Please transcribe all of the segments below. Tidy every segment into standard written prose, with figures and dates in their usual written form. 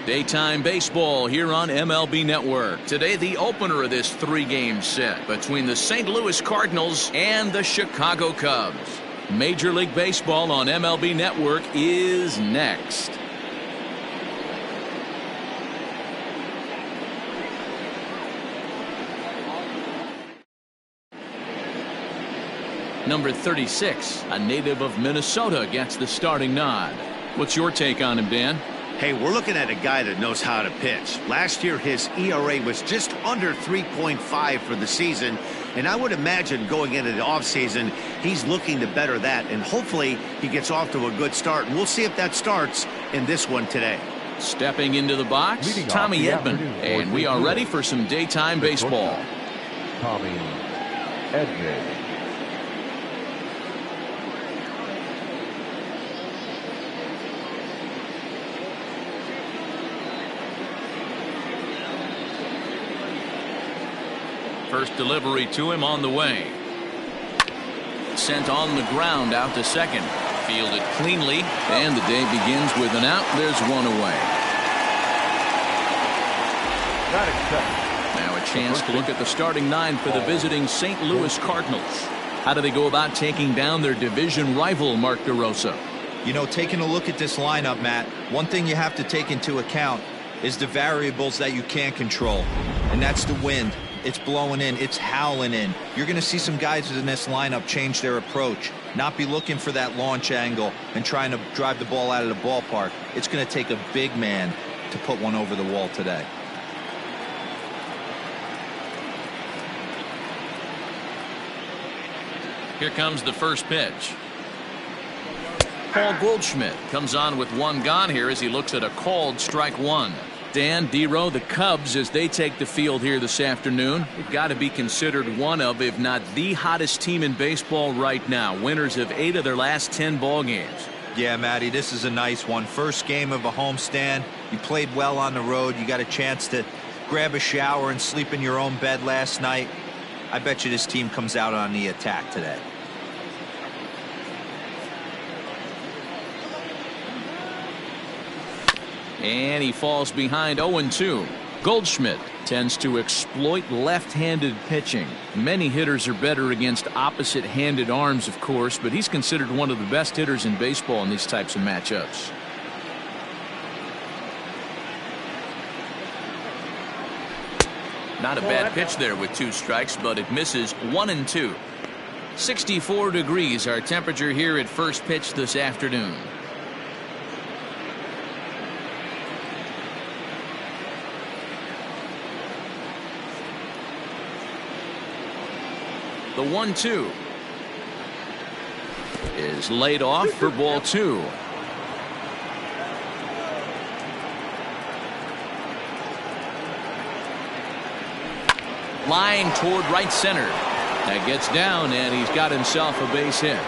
Daytime baseball here on MLB Network. Today, the opener of this three-game set between the St. Louis Cardinals and the Chicago Cubs. Major League Baseball on MLB Network is next. Number 36, a native of Minnesota, gets the starting nod. What's your take on him, Dan? Hey, we're looking at a guy that knows how to pitch. Last year, his ERA was just under 3.5 for the season, and I would imagine going into the offseason, he's looking to better that, and hopefully he gets off to a good start, and we'll see if that starts in this one today. Stepping into the box, Tommy Edman, and we are ready for some daytime baseball. Tommy Edman. First delivery to him on the way. Sent on the ground out to second. Fielded cleanly, and the day begins with an out. There's one away. Now a chance to look at the starting nine for the visiting St. Louis Cardinals. How do they go about taking down their division rival, Mark DeRosa? You know, taking a look at this lineup, Matt, one thing you have to take into account is the variables that you can't control, and that's the wind. It's blowing in. It's howling in. You're going to see some guys in this lineup change their approach, not be looking for that launch angle and trying to drive the ball out of the ballpark. It's going to take a big man to put one over the wall today. Here comes the first pitch. Paul Goldschmidt comes on with one gone here as he looks at a called strike one. Dan, D-Row, the Cubs, as they take the field here this afternoon, they've got to be considered one of, if not the hottest team in baseball right now. Winners of 8 of their last 10 ball games. Yeah, Matty, this is a nice one. First game of a homestand. You played well on the road. You got a chance to grab a shower and sleep in your own bed last night. I bet you this team comes out on the attack today. And he falls behind 0-2. Goldschmidt tends to exploit left-handed pitching. Many hitters are better against opposite-handed arms, of course, but he's considered one of the best hitters in baseball in these types of matchups. Not a bad pitch there with 2 strikes, but it misses 1-2. 64 degrees our temperature here at first pitch this afternoon. The 1-2 is laid off for ball 2. Line toward right center. That gets down, and he's got himself a base hit.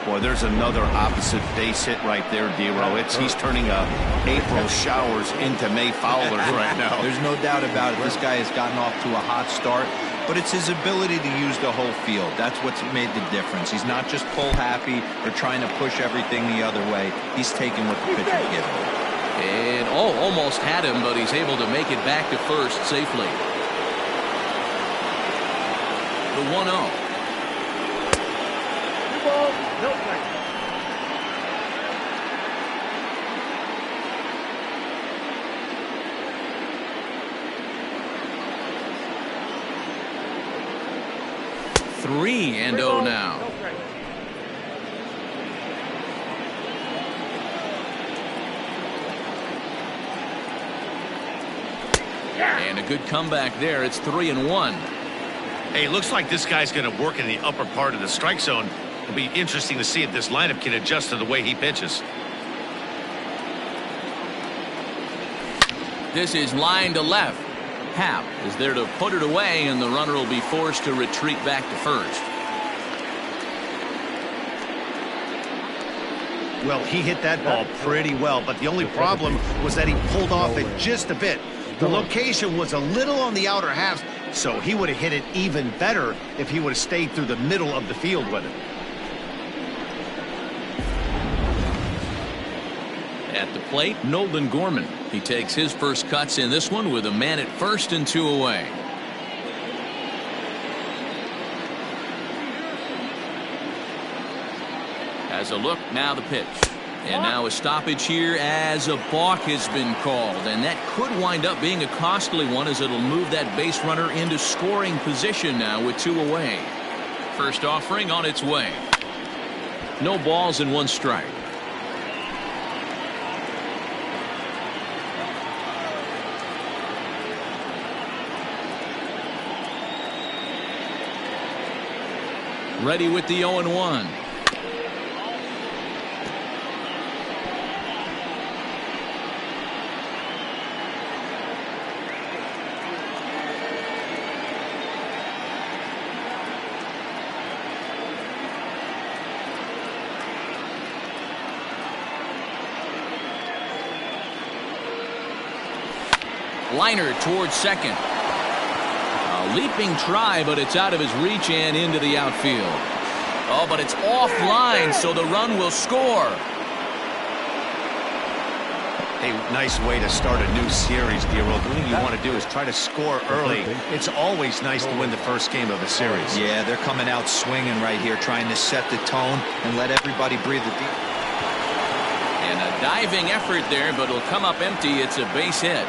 Boy, there's another opposite base hit right there, D-Row. He's turning April showers into May foulers right now. There's no doubt about it. This guy has gotten off to a hot start, but it's his ability to use the whole field. That's what's made the difference. He's not just pull happy or trying to push everything the other way. He's taking what the pitcher's giving him. And almost had him, but he's able to make it back to first safely. The 1-0. No strike. Three and 0 now. And a good comeback there. It's 3-1. Hey, looks like this guy's going to work in the upper part of the strike zone. It'll be interesting to see if this lineup can adjust to the way he pitches. This is line to left. Happ is there to put it away, and the runner will be forced to retreat back to first. Well, he hit that ball pretty well, but the only problem was that he pulled off it just a bit. The location was a little on the outer half, so he would have hit it even better if he would have stayed through the middle of the field with it. At the plate, Nolan Gorman. He takes his first cuts in this one with a man at first and 2 away. As a look, now the pitch. And now a stoppage here as a balk has been called. And that could wind up being a costly one as it'll move that base runner into scoring position now with 2 away. First offering on its way. No balls and 1 strike. Ready with the 0-1. Liner towards second. A leaping try, but it's out of his reach and into the outfield. Oh, but it's offline, so the run will score. Hey, nice way to start a new series, D-Roll. The thing you want to do is try to score early. It's always nice to win the first game of a series. Yeah, they're coming out swinging right here, trying to set the tone and let everybody breathe a deep. And a diving effort there, but it'll come up empty. It's a base hit.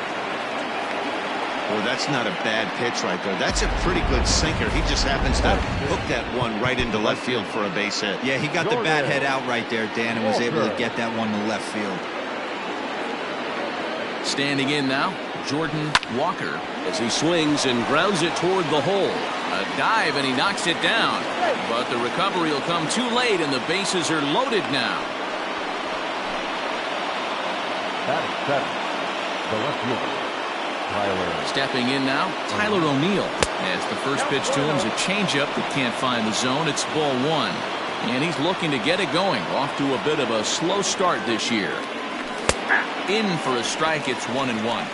Well, that's not a bad pitch right there. That's a pretty good sinker. He just happens to hook that one right into left field for a base hit. Yeah, he got the bat head out right there, Dan, and was able to get that one to left field. Standing in now, Jordan Walker as he swings and grounds it toward the hole. A dive and he knocks it down. But the recovery will come too late and the bases are loaded now. The left fielder, Tyler. Stepping in now, Tyler O'Neill. As the first pitch to him is a changeup that can't find the zone. It's ball 1. And he's looking to get it going. Off to a bit of a slow start this year. In for a strike. It's 1-1.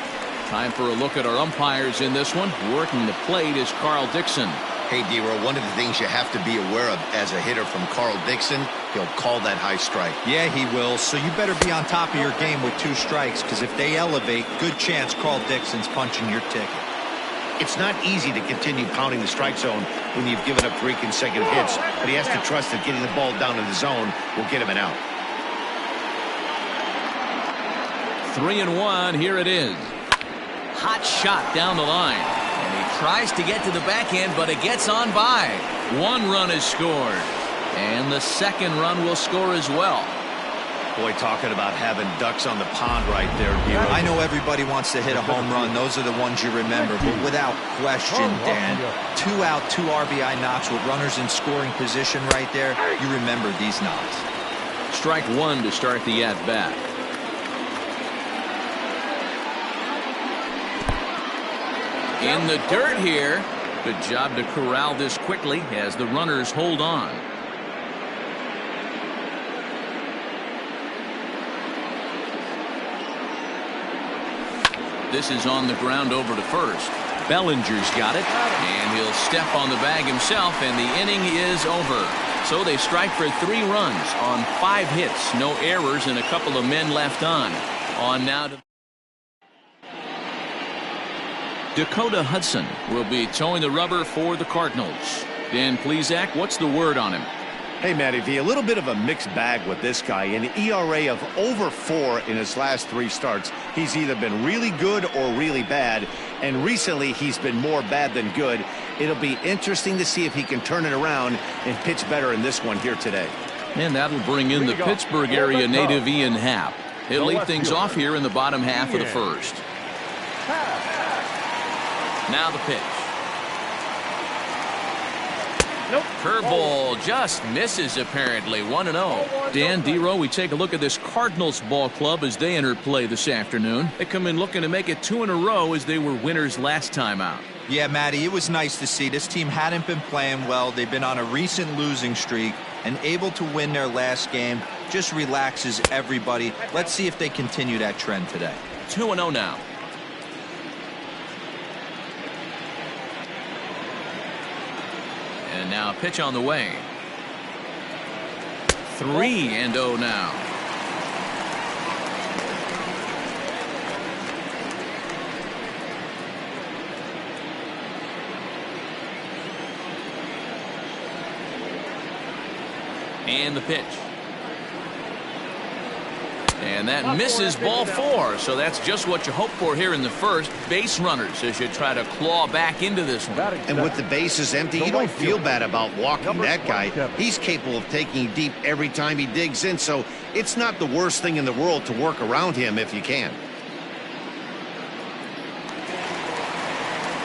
Time for a look at our umpires in this one. Working the plate is Carl Dixon. Hey, D-Roll, one of the things you have to be aware of as a hitter from Carl Dixon, he'll call that high strike. Yeah, he will. So you better be on top of your game with 2 strikes, because if they elevate, good chance Carl Dixon's punching your ticket. It's not easy to continue pounding the strike zone when you've given up 3 consecutive hits, but he has to trust that getting the ball down in the zone will get him an out. 3-1. Here it is. Hot shot down the line. And he tries to get to the backhand, but it gets on by. 1 run is scored. And the second run will score as well. Boy, talking about having ducks on the pond right there, D-Roll. I know everybody wants to hit a home run. Those are the ones you remember. But without question, Dan, 2 out, 2 RBI knocks with runners in scoring position right there. You remember these knocks. Strike 1 to start the at-bat. In the dirt here. Good job to corral this quickly as the runners hold on. This is on the ground over to first. Bellinger's got it, and he'll step on the bag himself, and the inning is over. So they strike for 3 runs on 5 hits, no errors, and a couple of men left on. On now to Dakota Hudson will be towing the rubber for the Cardinals. Dan Plesac, what's the word on him? Hey, Matty V, a little bit of a mixed bag with this guy. An ERA of over 4 in his last 3 starts. He's either been really good or really bad, and recently he's been more bad than good. It'll be interesting to see if he can turn it around and pitch better in this one here today. And that'll bring in the Pittsburgh area native Ian Happ. He'll lead things off here in the bottom half of the first. Now the pitch. Nope. Curveball just misses apparently. 1-0. Dan, D-Row, we take a look at this Cardinals ball club as they enter play this afternoon. They come in looking to make it 2 in a row as they were winners last time out. Yeah, Matty, it was nice to see. This team hadn't been playing well. They've been on a recent losing streak, and able to win their last game just relaxes everybody. Let's see if they continue that trend today. 2-0 now. And now a pitch on the way. 3-0 now. And the pitch. And that misses ball 4. So that's just what you hope for here in the first. Base runners as you try to claw back into this one. And with the bases empty, you don't feel bad about walking that guy. He's capable of taking deep every time he digs in. So it's not the worst thing in the world to work around him if you can.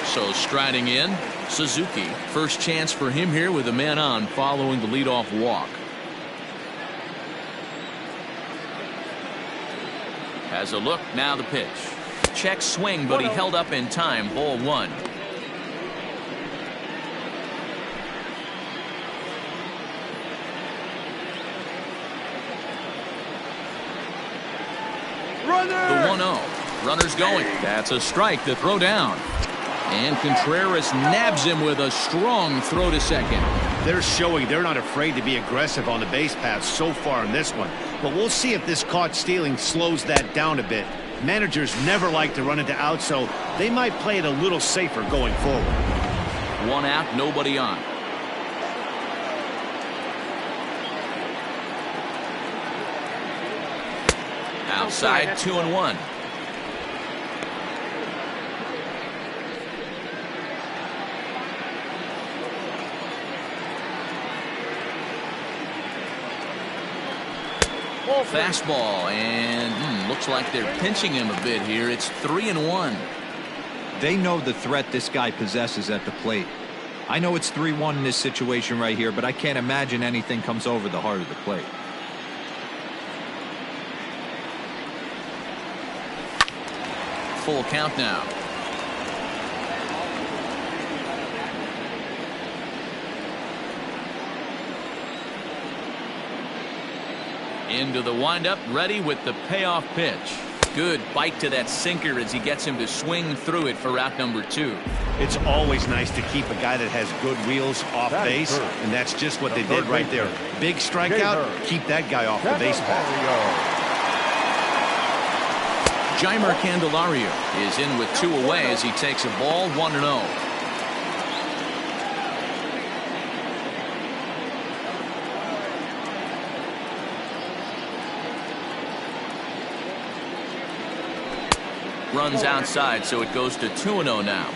So striding in, Suzuki. First chance for him here with a man on following the leadoff walk. Has a look, now the pitch. Check swing, but he held up in time. Ball 1. The 1-0. Runner's going. That's a strike to throw down. And Contreras nabs him with a strong throw to second. They're showing they're not afraid to be aggressive on the base paths so far in this one. But we'll see if this caught stealing slows that down a bit. Managers never like to run into outs, so they might play it a little safer going forward. 1 out, nobody on. Outside, 2-1. Fastball, and looks like they're pinching him a bit here. It's 3-1. They know the threat this guy possesses at the plate. I know it's 3-1 in this situation right here, but I can't imagine anything comes over the heart of the plate. Full count now. Into the windup, ready with the payoff pitch. Good bite to that sinker as he gets him to swing through it for out number 2. It's always nice to keep a guy that has good wheels off base, and that's just what they did right there. Big strikeout, keep that guy off the base path. Jeimer Candelario is in with 2 away as he takes a ball 1-0. Runs outside, so it goes to 2-0 now.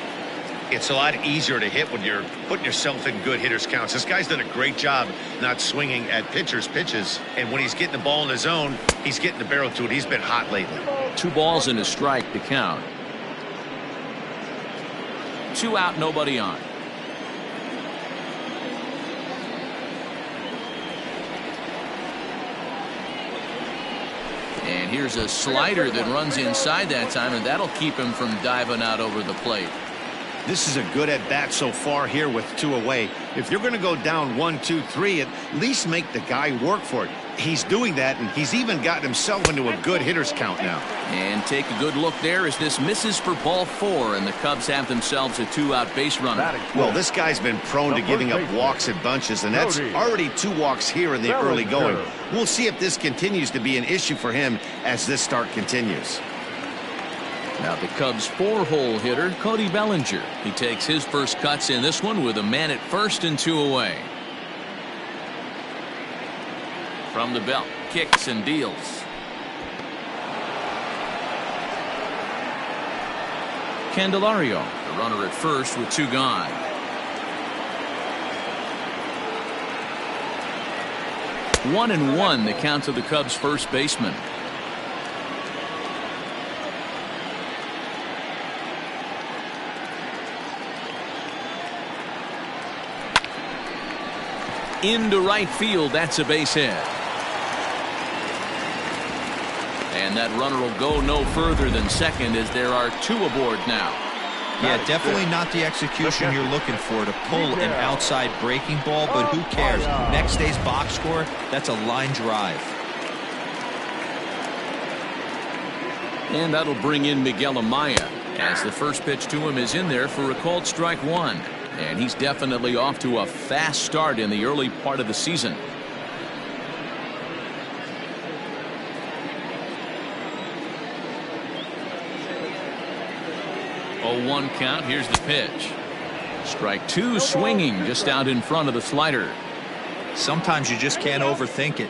It's a lot easier to hit when you're putting yourself in good hitters counts. This guy's done a great job not swinging at pitchers' pitches, and when he's getting the ball in his zone, he's getting the barrel to it. He's been hot lately. 2 balls and a strike to count. 2 out, nobody on. And here's a slider that runs inside that time, and that'll keep him from diving out over the plate. This is a good at-bat so far here with 2 away. If you're going to go down 1, 2, 3, at least make the guy work for it. He's doing that, and he's even gotten himself into a good hitter's count now. And take a good look there as this misses for ball 4, and the Cubs have themselves a 2-out base runner. Well, this guy's been prone to giving up walks in bunches, and that's already 2 walks here in the early going. We'll see if this continues to be an issue for him as this start continues. Now the Cubs' 4-hole hitter, Cody Bellinger. He takes his first cuts in this one with a man at first and 2 away. From the belt, kicks and deals. Candelario, the runner at first with 2 gone. One and one, the count to the Cubs' first baseman. Into right field, that's a base hit. And that runner will go no further than second as there are 2 aboard now. Yeah, definitely not the execution you're looking for to pull an outside breaking ball, but who cares? Next day's box score, that's a line drive. And that'll bring in Miguel Amaya as the first pitch to him is in there for a called strike 1. And he's definitely off to a fast start in the early part of the season. 0-1 count. Here's the pitch. Strike 2 swinging just out in front of the slider. Sometimes you just can't overthink it.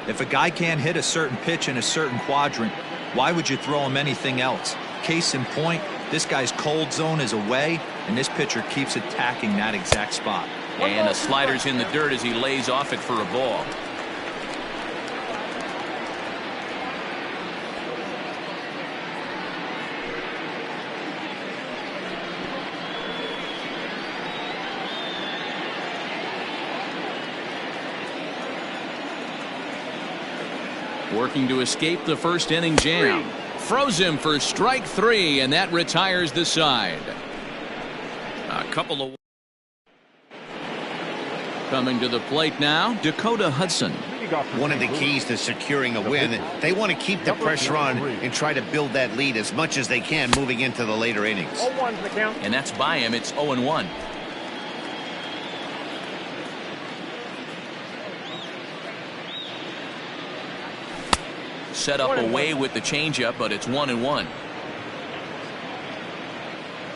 If a guy can't hit a certain pitch in a certain quadrant, why would you throw him anything else? Case in point, this guy's cold zone is away, and this pitcher keeps attacking that exact spot. And the slider's in the dirt as he lays off it for a ball. Working to escape the first inning jam. Throws him for strike 3, and that retires the side. A couple of coming to the plate now, Dakota Hudson. One of the keys to securing a win, they want to keep the pressure on and try to build that lead as much as they can moving into the later innings. And that's by him. It's 0-1. Set up away with the changeup, but it's 1-1.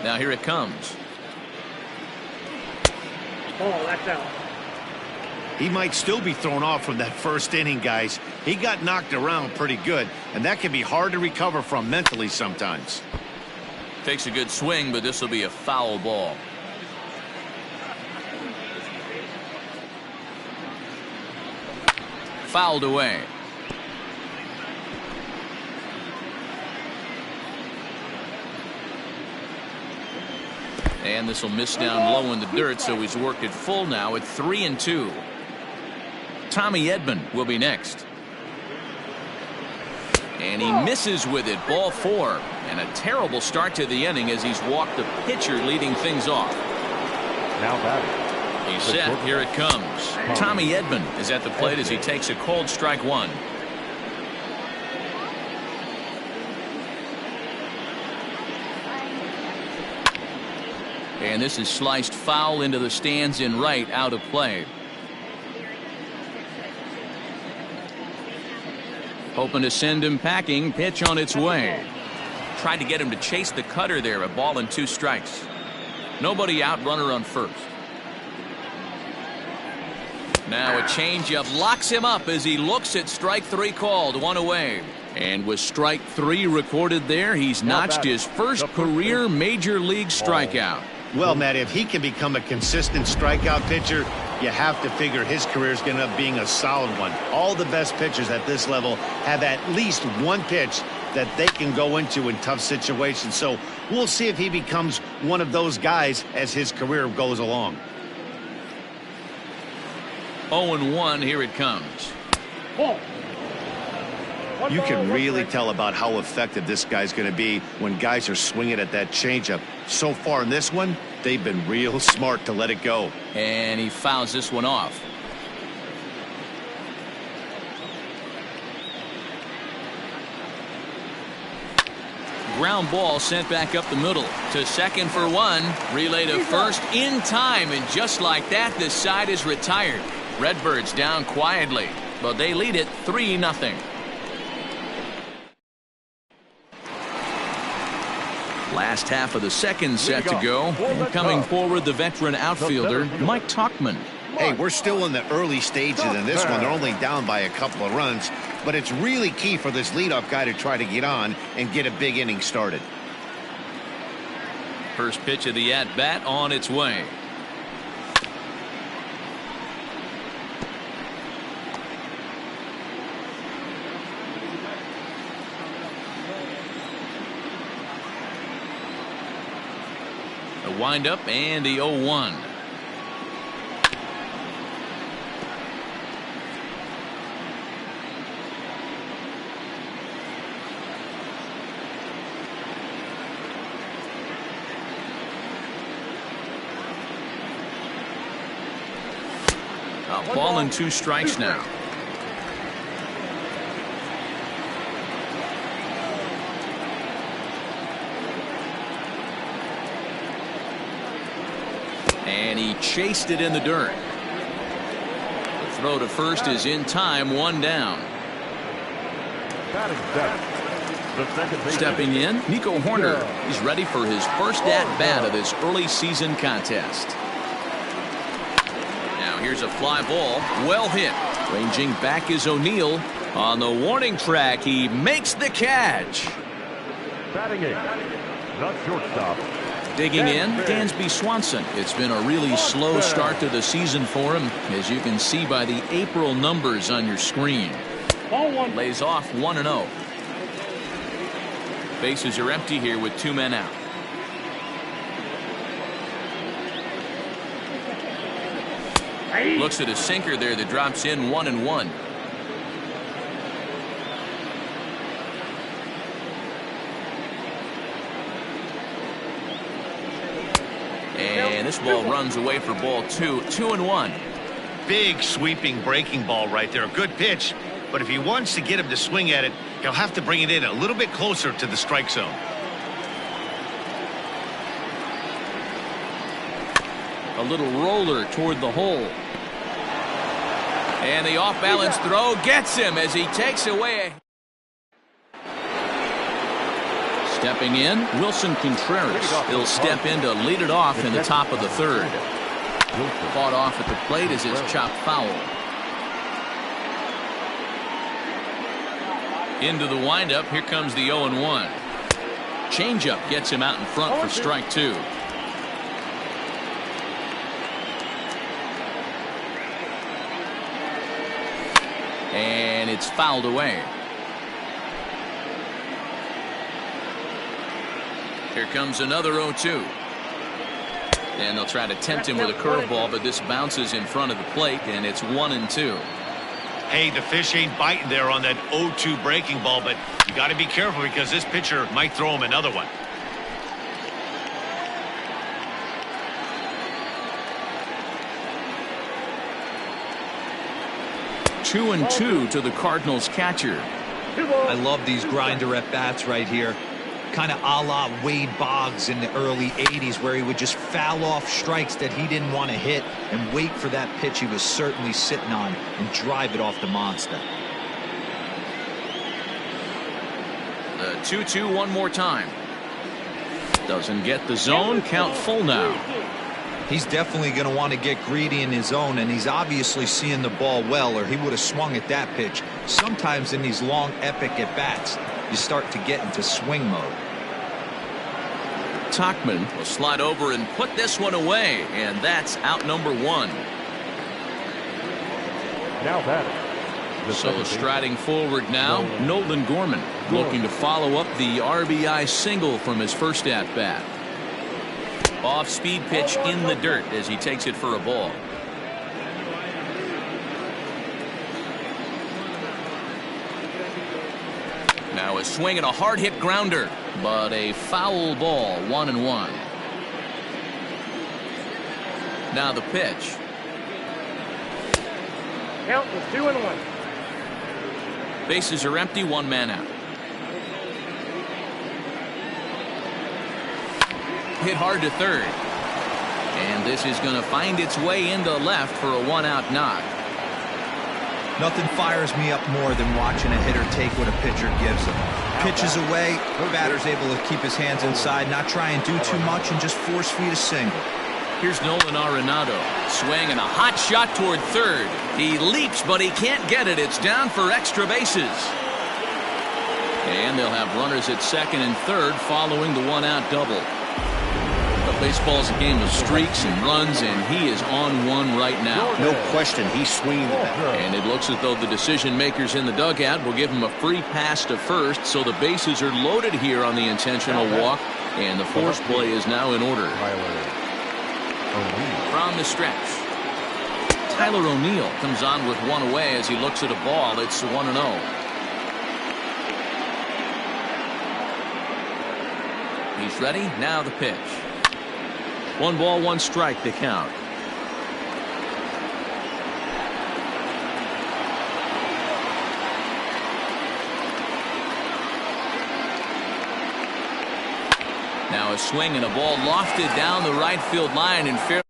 Now here it comes. Oh, that's out. He might still be thrown off from that first inning, guys. He got knocked around pretty good, and that can be hard to recover from mentally sometimes. Takes a good swing, but this will be a foul ball. Fouled away. And this will miss down low in the dirt, so he's worked it full now at 3-2. Tommy Edman will be next. And he misses with it. Ball 4. And a terrible start to the inning as he's walked the pitcher leading things off. Now batting. He's set. Here it comes. Tommy Edman is at the plate as he takes a called strike 1. And this is sliced foul into the stands in right, out of play. Hoping to send him packing. Pitch on its way. Tried to get him to chase the cutter there. A ball and 2 strikes. Nobody out, runner on first. Now a changeup locks him up as he looks at strike 3 called. 1 away. And with strike 3 recorded there, he's notched his first career major league strikeout. Well, Matt, if he can become a consistent strikeout pitcher, you have to figure his career is going to end up being a solid one. All the best pitchers at this level have at least one pitch that they can go into in tough situations. So we'll see if he becomes one of those guys as his career goes along. 0-1, here it comes. You can really tell about how effective this guy's going to be when guys are swinging at that changeup. So far in this one, they've been real smart to let it go. And he fouls this one off. Ground ball sent back up the middle to second for 1. Relay to first in time, and just like that, this side is retired. Redbirds down quietly, but they lead it 3-0. Last half of the second set to go. And coming forward, the veteran outfielder, Mike Tauchman. Hey, we're still in the early stages in this one. They're only down by a couple of runs, but it's really key for this leadoff guy to try to get on and get a big inning started. First pitch of the at-bat on its way. The windup and the 0-1. A ball and 2 strikes now. And he chased it in the dirt. The throw to first is in time, 1 down. Stepping in, Nico Horner. He's ready for his first at-bat of this early season contest. Now here's Here's a fly ball. Well hit. Ranging back is O'Neill. On the warning track, he makes the catch. Batting in, the shortstop. Digging in, Dansby Swanson. It's been a really slow start to the season for him, as you can see by the April numbers on your screen. Lays off 1-0. Bases are empty here with 2 men out. Looks at a sinker there that drops in 1-1. And this ball runs away for ball 2. 2-1. Big sweeping breaking ball right there. Good pitch. But if he wants to get him to swing at it, he'll have to bring it in a little bit closer to the strike zone. A little roller toward the hole. And the off-balance throw gets him as he takes away a... Stepping in, Wilson Contreras. He'll step in to lead it off in the top of the third. Fought off at the plate as it's chopped foul. Into the windup, here comes the 0-1. Changeup gets him out in front for strike 2. And it's fouled away. Here comes another 0-2. And they'll try to tempt him with a curveball, but this bounces in front of the plate, and it's 1-2. Hey, the fish ain't biting there on that 0-2 breaking ball, but you got to be careful because this pitcher might throw him another one. Two and 2 to the Cardinals catcher. I love these grinder at bats right here. Kind of a la Wade Boggs in the early 80s, where he would just foul off strikes that he didn't want to hit and wait for that pitch he was certainly sitting on and drive it off the monster. The 2-2 one more time. Doesn't get the zone. Count full now. He's definitely going to want to get greedy in his zone, and he's obviously seeing the ball well, or he would have swung at that pitch. Sometimes in these long epic at bats, you start to get into swing mode. Tachman will slide over and put this one away, and that's out number 1. Now batting. So striding forward now, Nolan Gorman looking to follow up the RBI single from his first at bat. Off-speed pitch in the dirt as he takes it for a ball. Now a swing and a hard hit grounder, but a foul ball. 1-1. Now the pitch. Count was 2-1. Bases are empty, 1 man out. Hit hard to third. And this is going to find its way into left for a 1-out knock. Nothing fires me up more than watching a hitter take what a pitcher gives him. Pitches away, the batter's able to keep his hands inside, not try and do too much, and just force feed a single. Here's Nolan Arenado. Swing and a hot shot toward third. He leaps, but he can't get it. It's down for extra bases. And they'll have runners at second and third following the 1-out double. But baseball's a game of streaks and runs, and he is on one right now. No question, he's swinging the bat. And it looks as though the decision makers in the dugout will give him a free pass to first, so the bases are loaded here on the intentional walk, and the force play is now in order. From the stretch, Tyler O'Neill comes on with one away as he looks at a ball. It's 1-0. He's ready. Now the pitch. 1 ball, 1 strike to count. Now a swing and a ball lofted down the right field line and fair.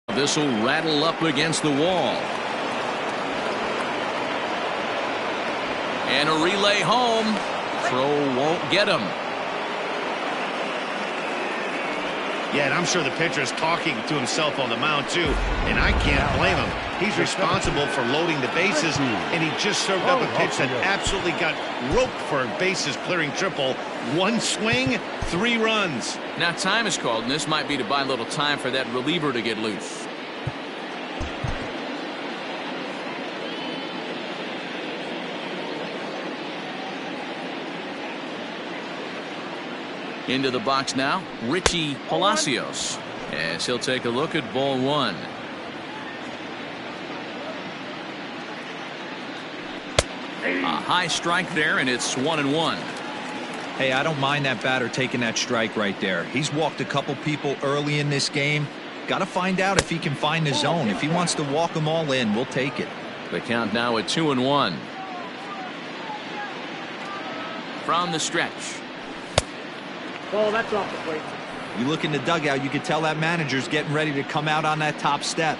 This will rattle up against the wall. And a relay home. throw won't get him. Yeah, and I'm sure the pitcher is talking to himself on the mound, too, and I can't blame him. He's responsible for loading the bases, and he just served up a pitch that absolutely got roped for a bases-clearing triple. One swing, 3 runs. Now time is called, and this might be to buy a little time for that reliever to get loose. Into the box now, Richie Palacios, as he'll take a look at ball 1. A high strike there, and it's 1-1. Hey, I don't mind that batter taking that strike right there. He's walked a couple people early in this game. Got to find out if he can find the zone. If he wants to walk them all in, we'll take it. The count now at 2-1. From the stretch. Oh, that's off the plate. You look in the dugout, you can tell that manager's getting ready to come out on that top step.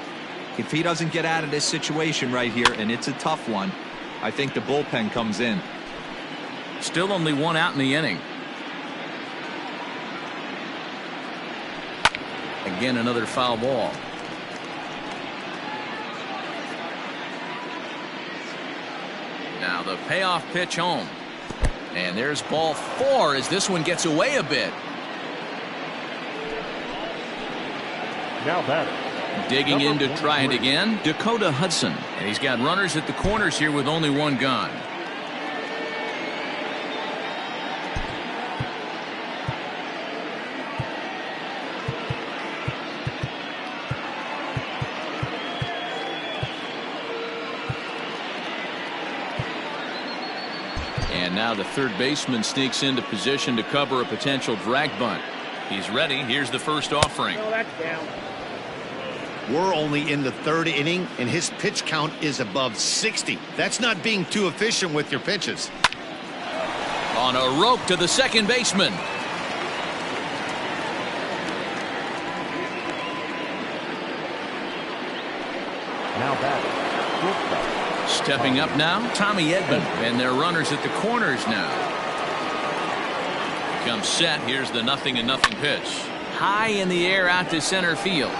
If he doesn't get out of this situation right here, and it's a tough one, I think the bullpen comes in. Still only 1 out in the inning. Again, another foul ball. Now the payoff pitch home. And there's ball 4 as this one gets away a bit. Now batting. Digging in to try it again, Dakota Hudson. And he's got runners at the corners here with only 1 gone. And now the third baseman sneaks into position to cover a potential drag bunt. He's ready. Here's the first offering. No, that's down. We're only in the 3rd inning, and his pitch count is above 60. That's not being too efficient with your pitches. On a rope to the second baseman. Now batting. Stepping up now, Tommy Edman, and their runners at the corners now. Comes set. Here's the 0-0 pitch. High in the air out to center field.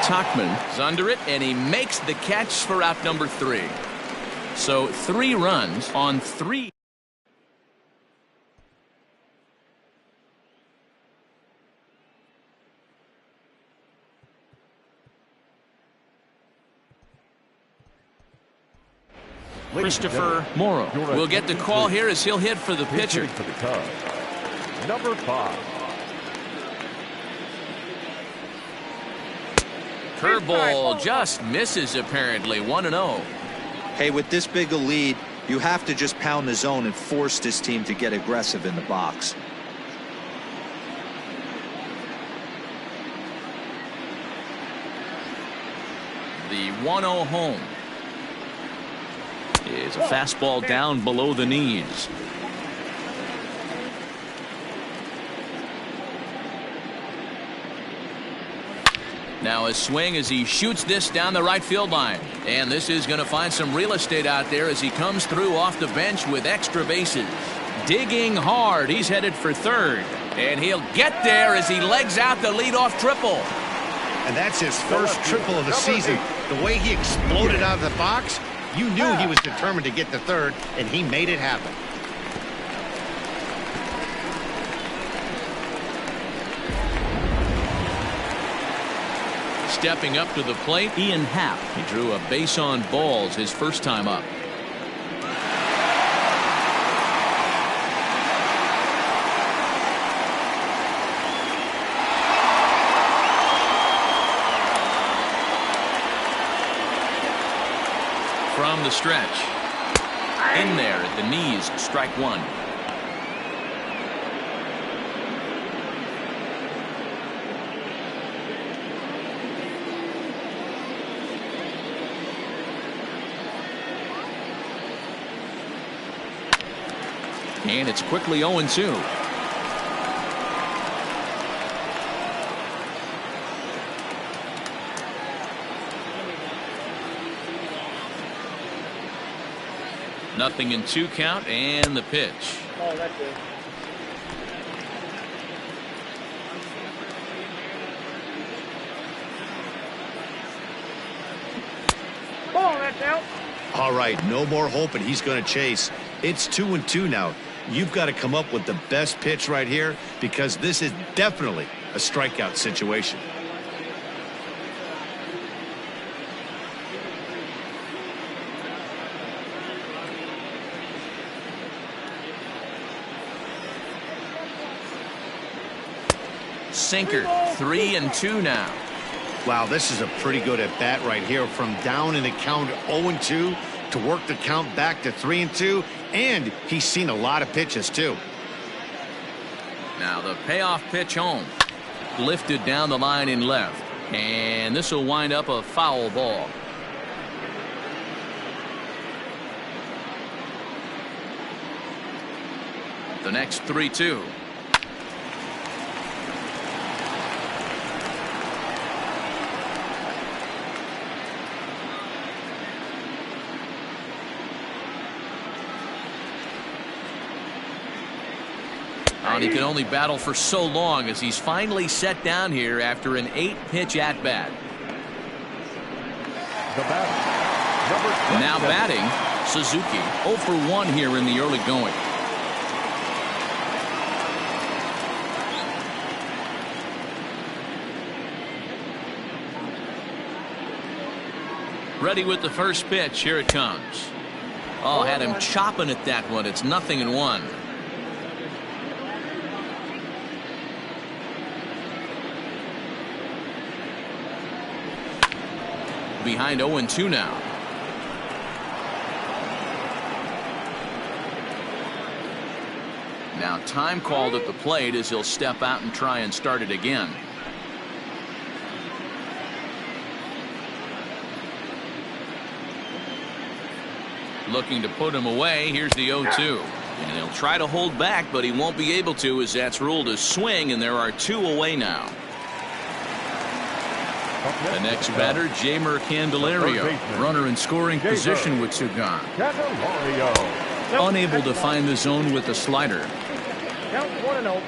Tuchman is under it, and he makes the catch for out number 3. So 3 runs on 3. Christopher Morrow will get the call here as he'll hit for the pitcher. For the Cubs. Number 5. Curveball just misses apparently. 1-0. Hey, with this big a lead, you have to just pound the zone and force this team to get aggressive in the box. The 1-0 home is a fastball down below the knees. Now a swing as he shoots this down the right field line. And this is going to find some real estate out there as he comes through off the bench with extra bases. Digging hard. He's headed for 3rd. And he'll get there as he legs out the leadoff triple. And that's his first triple of the season. The way he exploded out of the box, you knew he was determined to get to 3rd, and he made it happen. Stepping up to the plate, Ian Happ. He drew a base on balls his first time up. From the stretch. In there at the knees, strike 1. And it's quickly 0-2. 0-2 count and the pitch. Oh, that's it. Oh, that's out. All right, no more hoping he's going to chase. It's 2-2 now. You've got to come up with the best pitch right here because this is definitely a strikeout situation. Sinker, 3-2 now. Wow, this is a pretty good at bat right here from down in the count 0-2 to work the count back to 3-2, and he's seen a lot of pitches too. Now the payoff pitch home. Lifted down the line in left, and this will wind up a foul ball. The next 3-2. And he can only battle for so long as he's finally set down here after an 8-pitch at-bat. The batter, Now batting, Suzuki. 0 for 1 here in the early going. Ready with the first pitch. Here it comes. Oh, had him chopping at that one. It's 0-1. Behind 0-2 now. Now time called at the plate as he'll step out and try and start it again. Looking to put him away. Here's the 0-2. And he'll try to hold back, but he won't be able to as that's ruled a swing, and there are 2 away now. The next batter, Jamer Candelario. Runner in scoring position with Sugan. Unable to find the zone with the slider. Count 1-0.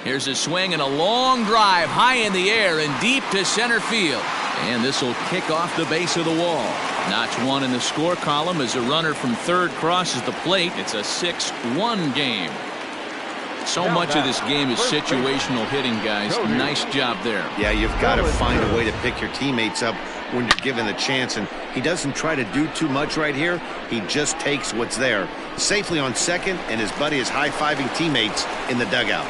Here's a swing and a long drive high in the air and deep to center field. And this will kick off the base of the wall. Notch 1 in the score column as a runner from third crosses the plate. It's a 6-1 game. So much of this game is situational hitting, guys. Nice job there. Yeah, you've got to find a way to pick your teammates up when you're given the chance, and he doesn't try to do too much right here. He just takes what's there. Safely on second, and his buddy is high-fiving teammates in the dugout.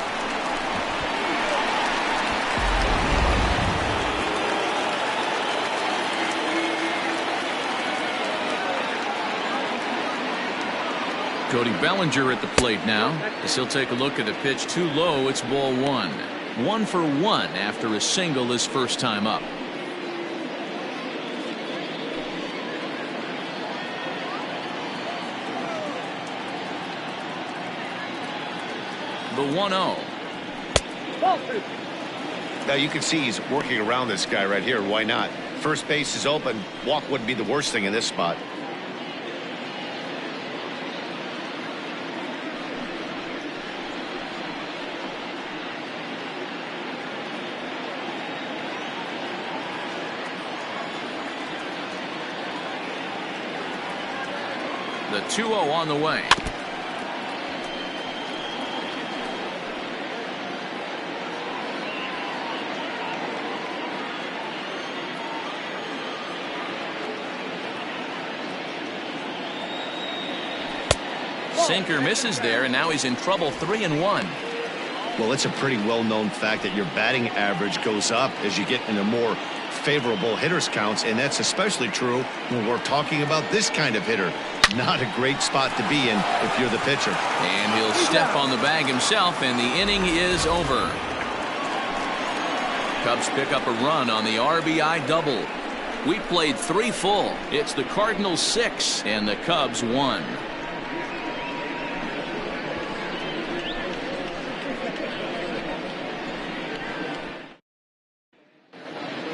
Cody Bellinger at the plate now as he'll take a look at a pitch too low. It's ball 1. 1 for 1 after a single his first time up. The 1-0. Now you can see he's working around this guy right here. Why not? First base is open. Walk wouldn't be the worst thing in this spot. The 2-0 on the way. Sinker misses there, and now he's in trouble. 3-1. Well, it's a pretty well-known fact that your batting average goes up as you get into more favorable hitters counts, and that's especially true when we're talking about this kind of hitter. Not a great spot to be in if you're the pitcher. And he'll step on the bag himself, and the inning is over. Cubs pick up a run on the RBI double. We played 3 full. It's the Cardinals 6 and the Cubs 1.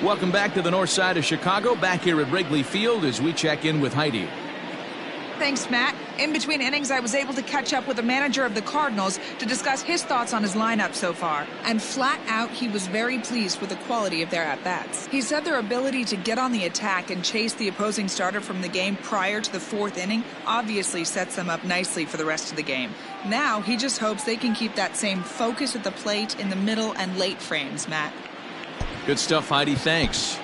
Welcome back to the north side of Chicago, back here at Wrigley Field as we check in with Heidi. Thanks, Matt. In between innings, I was able to catch up with the manager of the Cardinals to discuss his thoughts on his lineup so far. And flat out, he was very pleased with the quality of their at-bats. He said their ability to get on the attack and chase the opposing starter from the game prior to the fourth inning obviously sets them up nicely for the rest of the game. Now, he just hopes they can keep that same focus at the plate in the middle and late frames, Matt. Good stuff, Heidi. Thanks.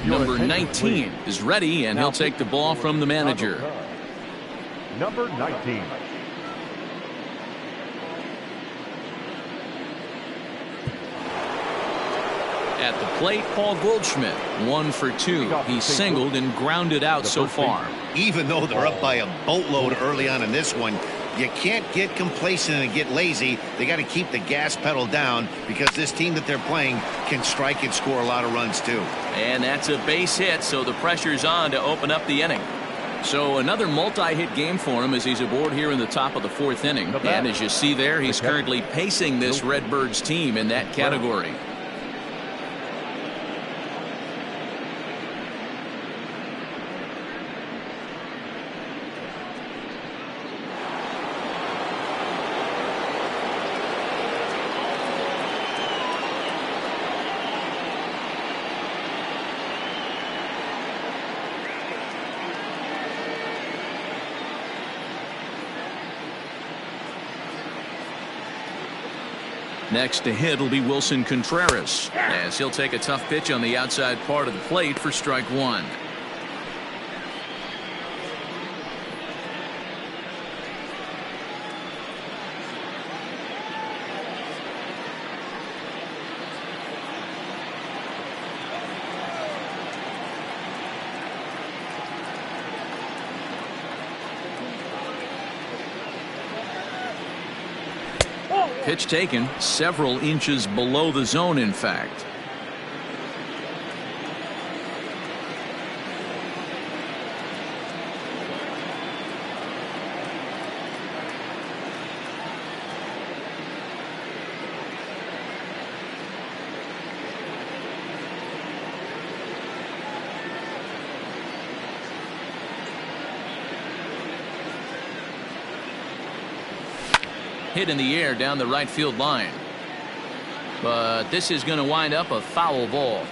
Number 19 is ready, and he'll take the ball from the manager. Number 19. At the plate, Paul Goldschmidt, 1 for 2. He's singled and grounded out so far. Even though they're up by a boatload early on in this one, you can't get complacent and get lazy. They got to keep the gas pedal down because this team that they're playing can strike and score a lot of runs too. And that's a base hit, so the pressure's on to open up the inning. So another multi-hit game for him as he's aboard here in the top of the fourth inning. And as you see there, he's currently pacing this Redbirds team in that category. Next to hit will be Wilson Contreras, as he'll take a tough pitch on the outside part of the plate for strike 1. Pitch taken several inches below the zone, in fact. Hit in the air down the right field line. But this is going to wind up a foul ball.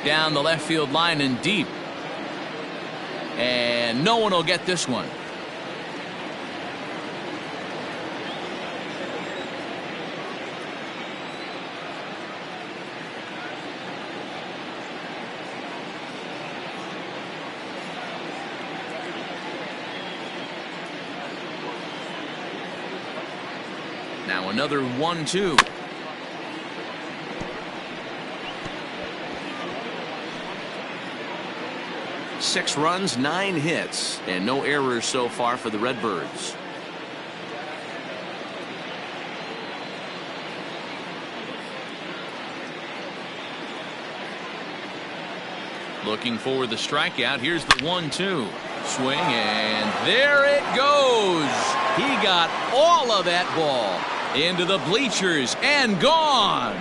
Down the left field line and deep. And no one will get this one. Now another 1-2. Six runs, 9 hits, and no errors so far for the Redbirds. Looking for the strikeout. Here's the 1-2. Swing, and there it goes. He got all of that ball into the bleachers and gone.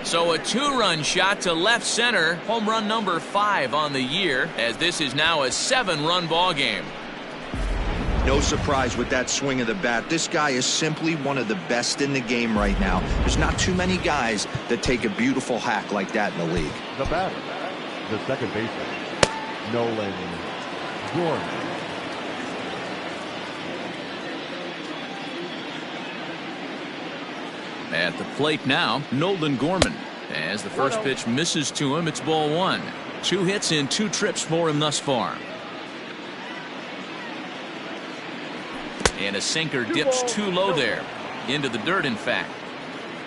So a 2-run shot to left center, home run number 5 on the year, as this is now a 7-run ball game. No surprise with that swing of the bat. This guy is simply one of the best in the game right now. There's not too many guys that take a beautiful hack like that in the league. The batter, the second baseman, Nolan Gorman. At the plate now, Nolan Gorman. As the first pitch misses to him, it's ball one. 2 hits in 2 trips for him thus far. And a sinker dips too low there. Into the dirt, in fact.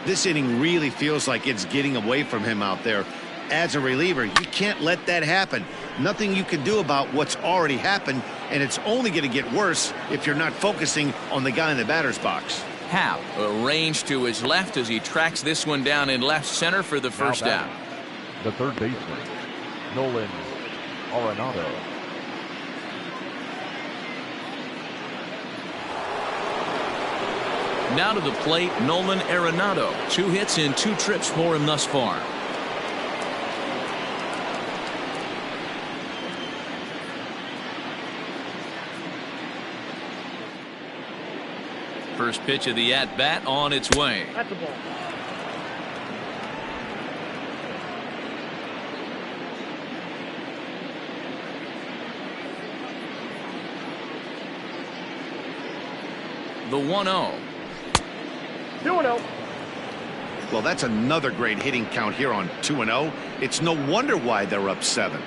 This inning really feels like it's getting away from him out there. As a reliever, you can't let that happen. Nothing you can do about what's already happened, and it's only going to get worse if you're not focusing on the guy in the batter's box. Happ arranged to his left as he tracks this one down in left center for the first out. The third baseman, Nolan Arenado. Now to the plate, Nolan Arenado. 2 hits in 2 trips for him thus far. First pitch of the at-bat on its way. That's a ball. The 1-0. 2-0. Well, that's another great hitting count here on 2-0. It's no wonder why they're up 7.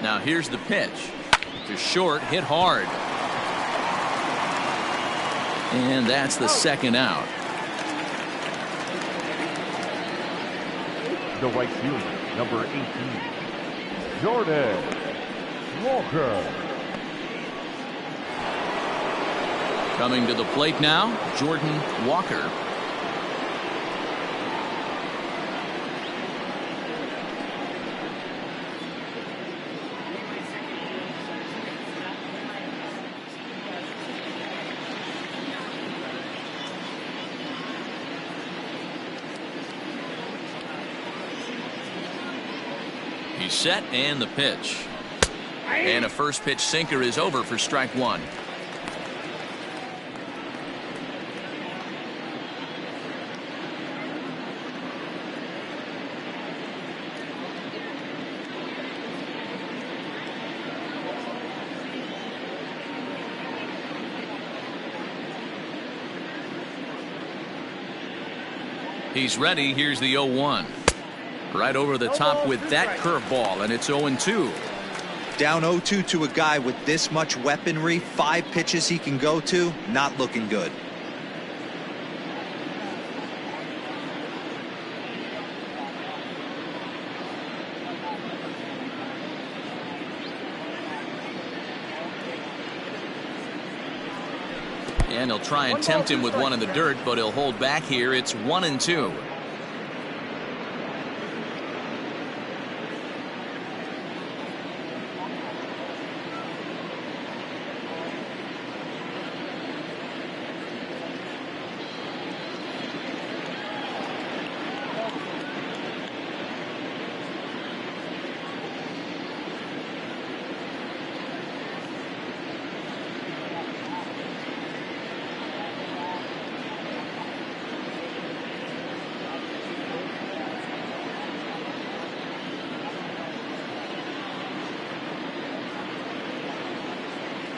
Now here's the pitch. To short, hit hard. And that's the second out. The right fielder, number 18, Jordan Walker. Coming to the plate now, Jordan Walker. He's set, and the pitch. And a first pitch sinker is over for strike one. He's ready. Here's the 0-1. Right over the top with that curveball, and it's 0-2. Down 0-2 to a guy with this much weaponry, 5 pitches he can go to, not looking good. And he'll try and tempt him with one in the dirt, but he'll hold back here. It's 1-2.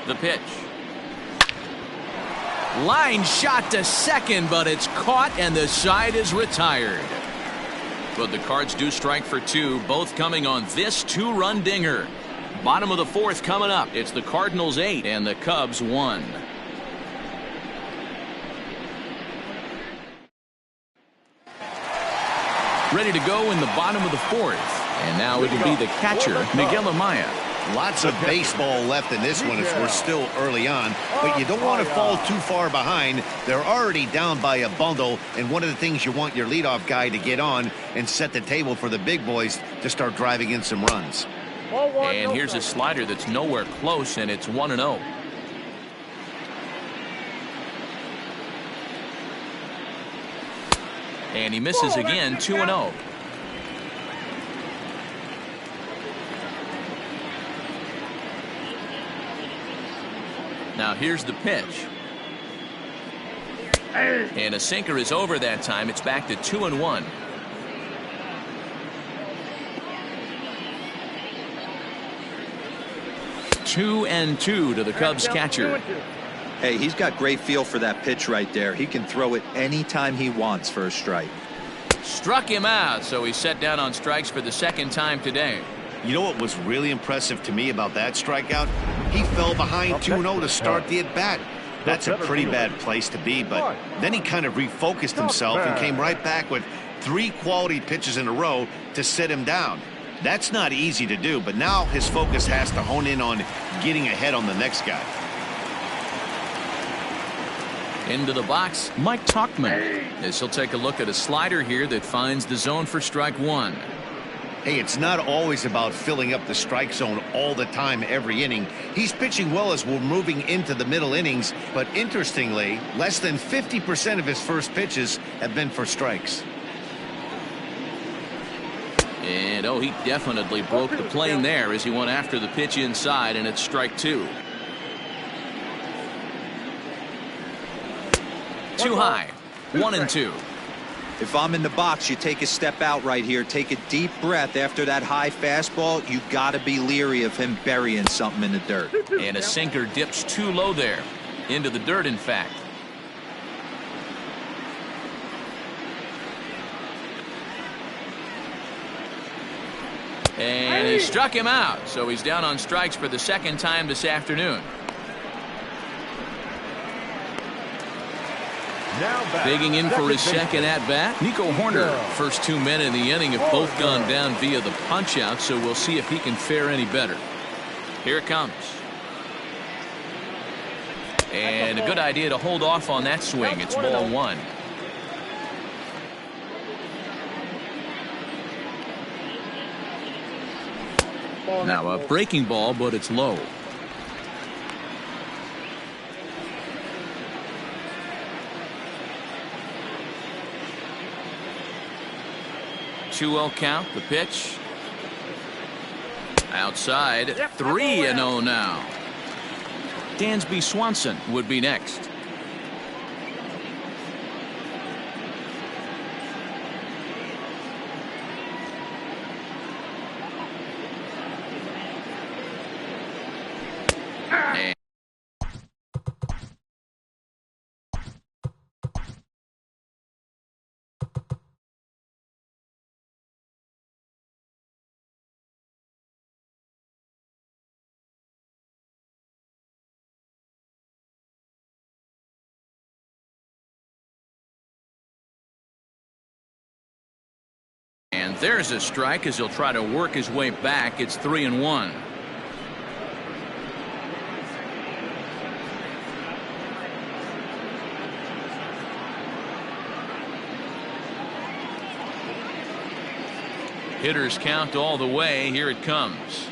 The pitch. Line shot to second, but it's caught and the side is retired. But the Cards do strike for 2, both coming on this 2-run dinger. Bottom of the 4th coming up. It's the Cardinals 8 and the Cubs 1. Ready to go in the bottom of the 4th. And now it'll be the catcher, Miguel Amaya. Lots of baseball left in this one as we're still early on, but you don't want to fall too far behind. They're already down by a bundle, and one of the things you want your leadoff guy to get on and set the table for the big boys to start driving in some runs. And here's a slider that's nowhere close, and it's 1-0. And he misses again, 2-0. Now here's the pitch. And a sinker is over that time. It's back to 2-1. Two and two to the Cubs catcher. Hey, he's got great feel for that pitch right there. He can throw it anytime he wants for a strike. Struck him out, so he's set down on strikes for the second time today. You know what was really impressive to me about that strikeout? He fell behind 2-0 to start the at-bat. That's a pretty bad place to be, but then he kind of refocused himself and came right back with 3 quality pitches in a row to sit him down. That's not easy to do, but now his focus has to hone in on getting ahead on the next guy. Into the box, Mike Tauchman, as he'll take a look at a slider here that finds the zone for strike one. Hey, it's not always about filling up the strike zone all the time every inning. He's pitching well as we're moving into the middle innings, but interestingly, less than 50% of his first pitches have been for strikes. And oh, he definitely broke the plane there as he went after the pitch inside, and it's strike two. Too high. 1-2. If I'm in the box, you take a step out right here. Take a deep breath after that high fastball. You got to be leery of him burying something in the dirt. And a sinker dips too low there. Into the dirt, in fact. And he struck him out, so he's down on strikes for the second time this afternoon. Digging in for his second at-bat, Nico Horner. First 2 men in the inning have both gone down via the punch-out, so we'll see if he can fare any better. Here it comes. And a good idea to hold off on that swing. It's ball one. Now a breaking ball, but it's low. Two-0 count, the pitch. Outside, 3-0 now. Dansby Swanson would be next. And there's a strike as he'll try to work his way back. It's 3-1. Hitters count all the way. Here it comes.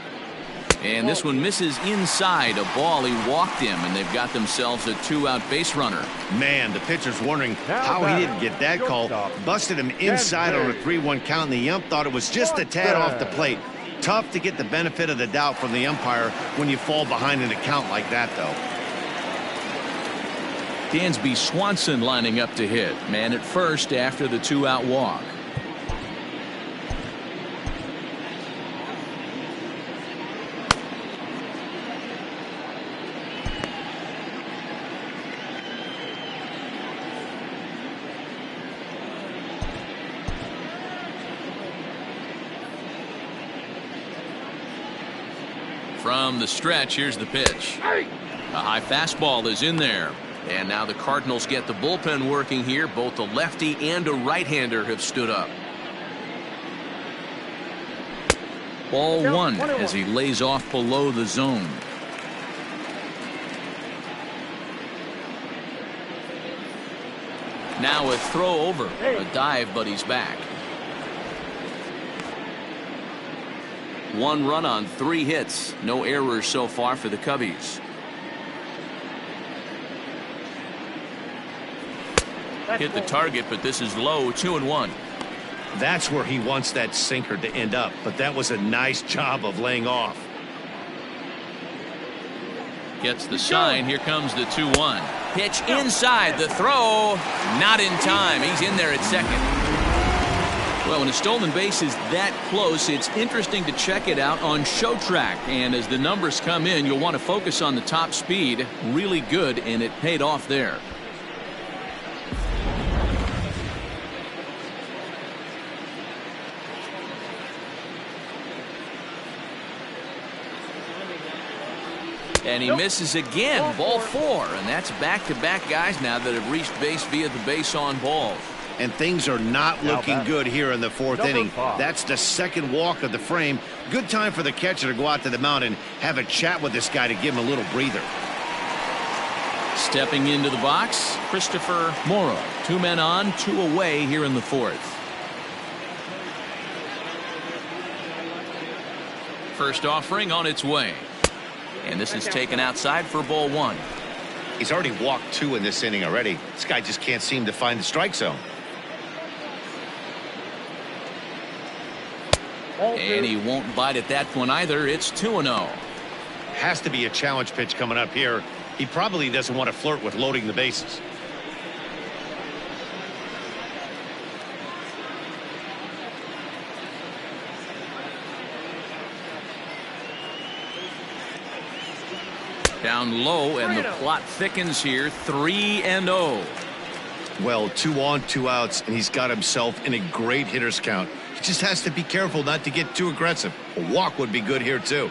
And this one misses inside a ball. He walked him, and they've got themselves a 2-out base runner. Man, the pitcher's wondering how he didn't get that call. Busted him inside on a 3-1 count, and the ump thought it was just a tad off the plate. Tough to get the benefit of the doubt from the umpire when you fall behind in a count like that, though. Dansby Swanson lining up to hit. Man at first after the 2-out walk. From the stretch, here's the pitch. A high fastball is in there. And now the Cardinals get the bullpen working here. Both a lefty and a right-hander have stood up. Ball one as he lays off below the zone. Now a throw over. A dive, but he's back. 1 run on 3 hits. No errors so far for the Cubbies. Hit the target, but this is low. 2-1. That's where he wants that sinker to end up, but that was a nice job of laying off. Gets the sign. Here comes the 2-1. Pitch inside. The throw. Not in time. He's in there at second. Well, when a stolen base is that close, it's interesting to check it out on Show Track. And as the numbers come in, you'll want to focus on the top speed. Really good, and it paid off there. And he misses again. Ball 4. And that's back-to-back guys now that have reached base via the base on balls. And things are not looking good here in the 4th inning. That's the second walk of the frame. Good time for the catcher to go out to the mound and have a chat with this guy to give him a little breather. Stepping into the box, Christopher Morrow. 2 men on, 2 away here in the 4th. First offering on its way. And this is taken outside for ball 1. He's already walked 2 in this inning already. This guy just can't seem to find the strike zone. And he won't bite at that one either. It's 2-0. Has to be a challenge pitch coming up here. He probably doesn't want to flirt with loading the bases. Down low, and the plot thickens here. 3-0. Well, 2 on, 2 outs, and he's got himself in a great hitter's count. He just has to be careful not to get too aggressive. A walk would be good here, too.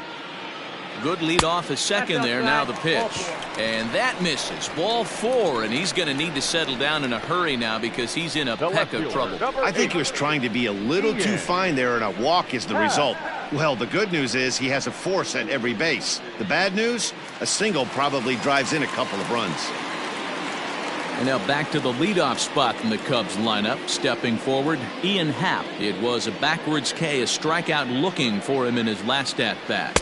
Good lead off a second there. Now the pitch. And that misses. Ball 4, and he's going to need to settle down in a hurry now because he's in a peck of trouble. I think he was trying to be a little too fine there, and a walk is the result. Well, the good news is he has a force at every base. The bad news? A single probably drives in a couple of runs. And now back to the leadoff spot in the Cubs lineup. Stepping forward, Ian Happ. It was a backwards K, a strikeout looking for him in his last at-bat.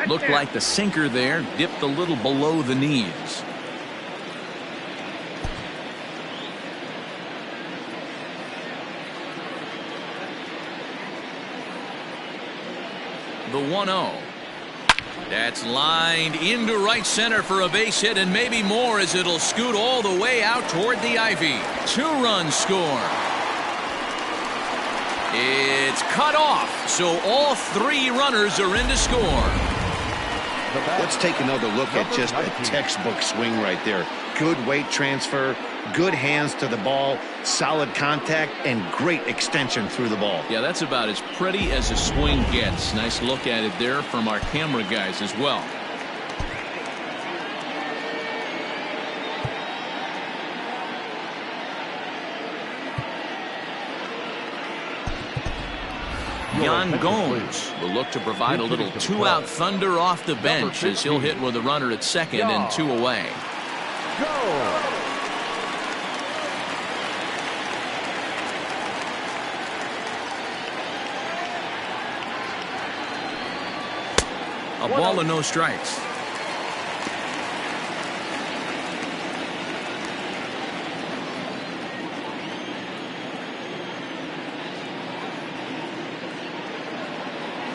Looked like the sinker there dipped a little below the knees. The 1-0. That's lined into right center for a base hit and maybe more as it'll scoot all the way out toward the ivy. 2-run score. It's cut off, so all 3 runners are in to score. Let's take another look at just a textbook swing right there. Good weight transfer, good hands to the ball, solid contact, and great extension through the ball. Yeah, that's about as pretty as a swing gets. Nice look at it there from our camera guys as well. Yan Gomes will look to provide a little 2-out thunder off the bench as he'll hit with a runner at second and 2 away. A ball and no strikes.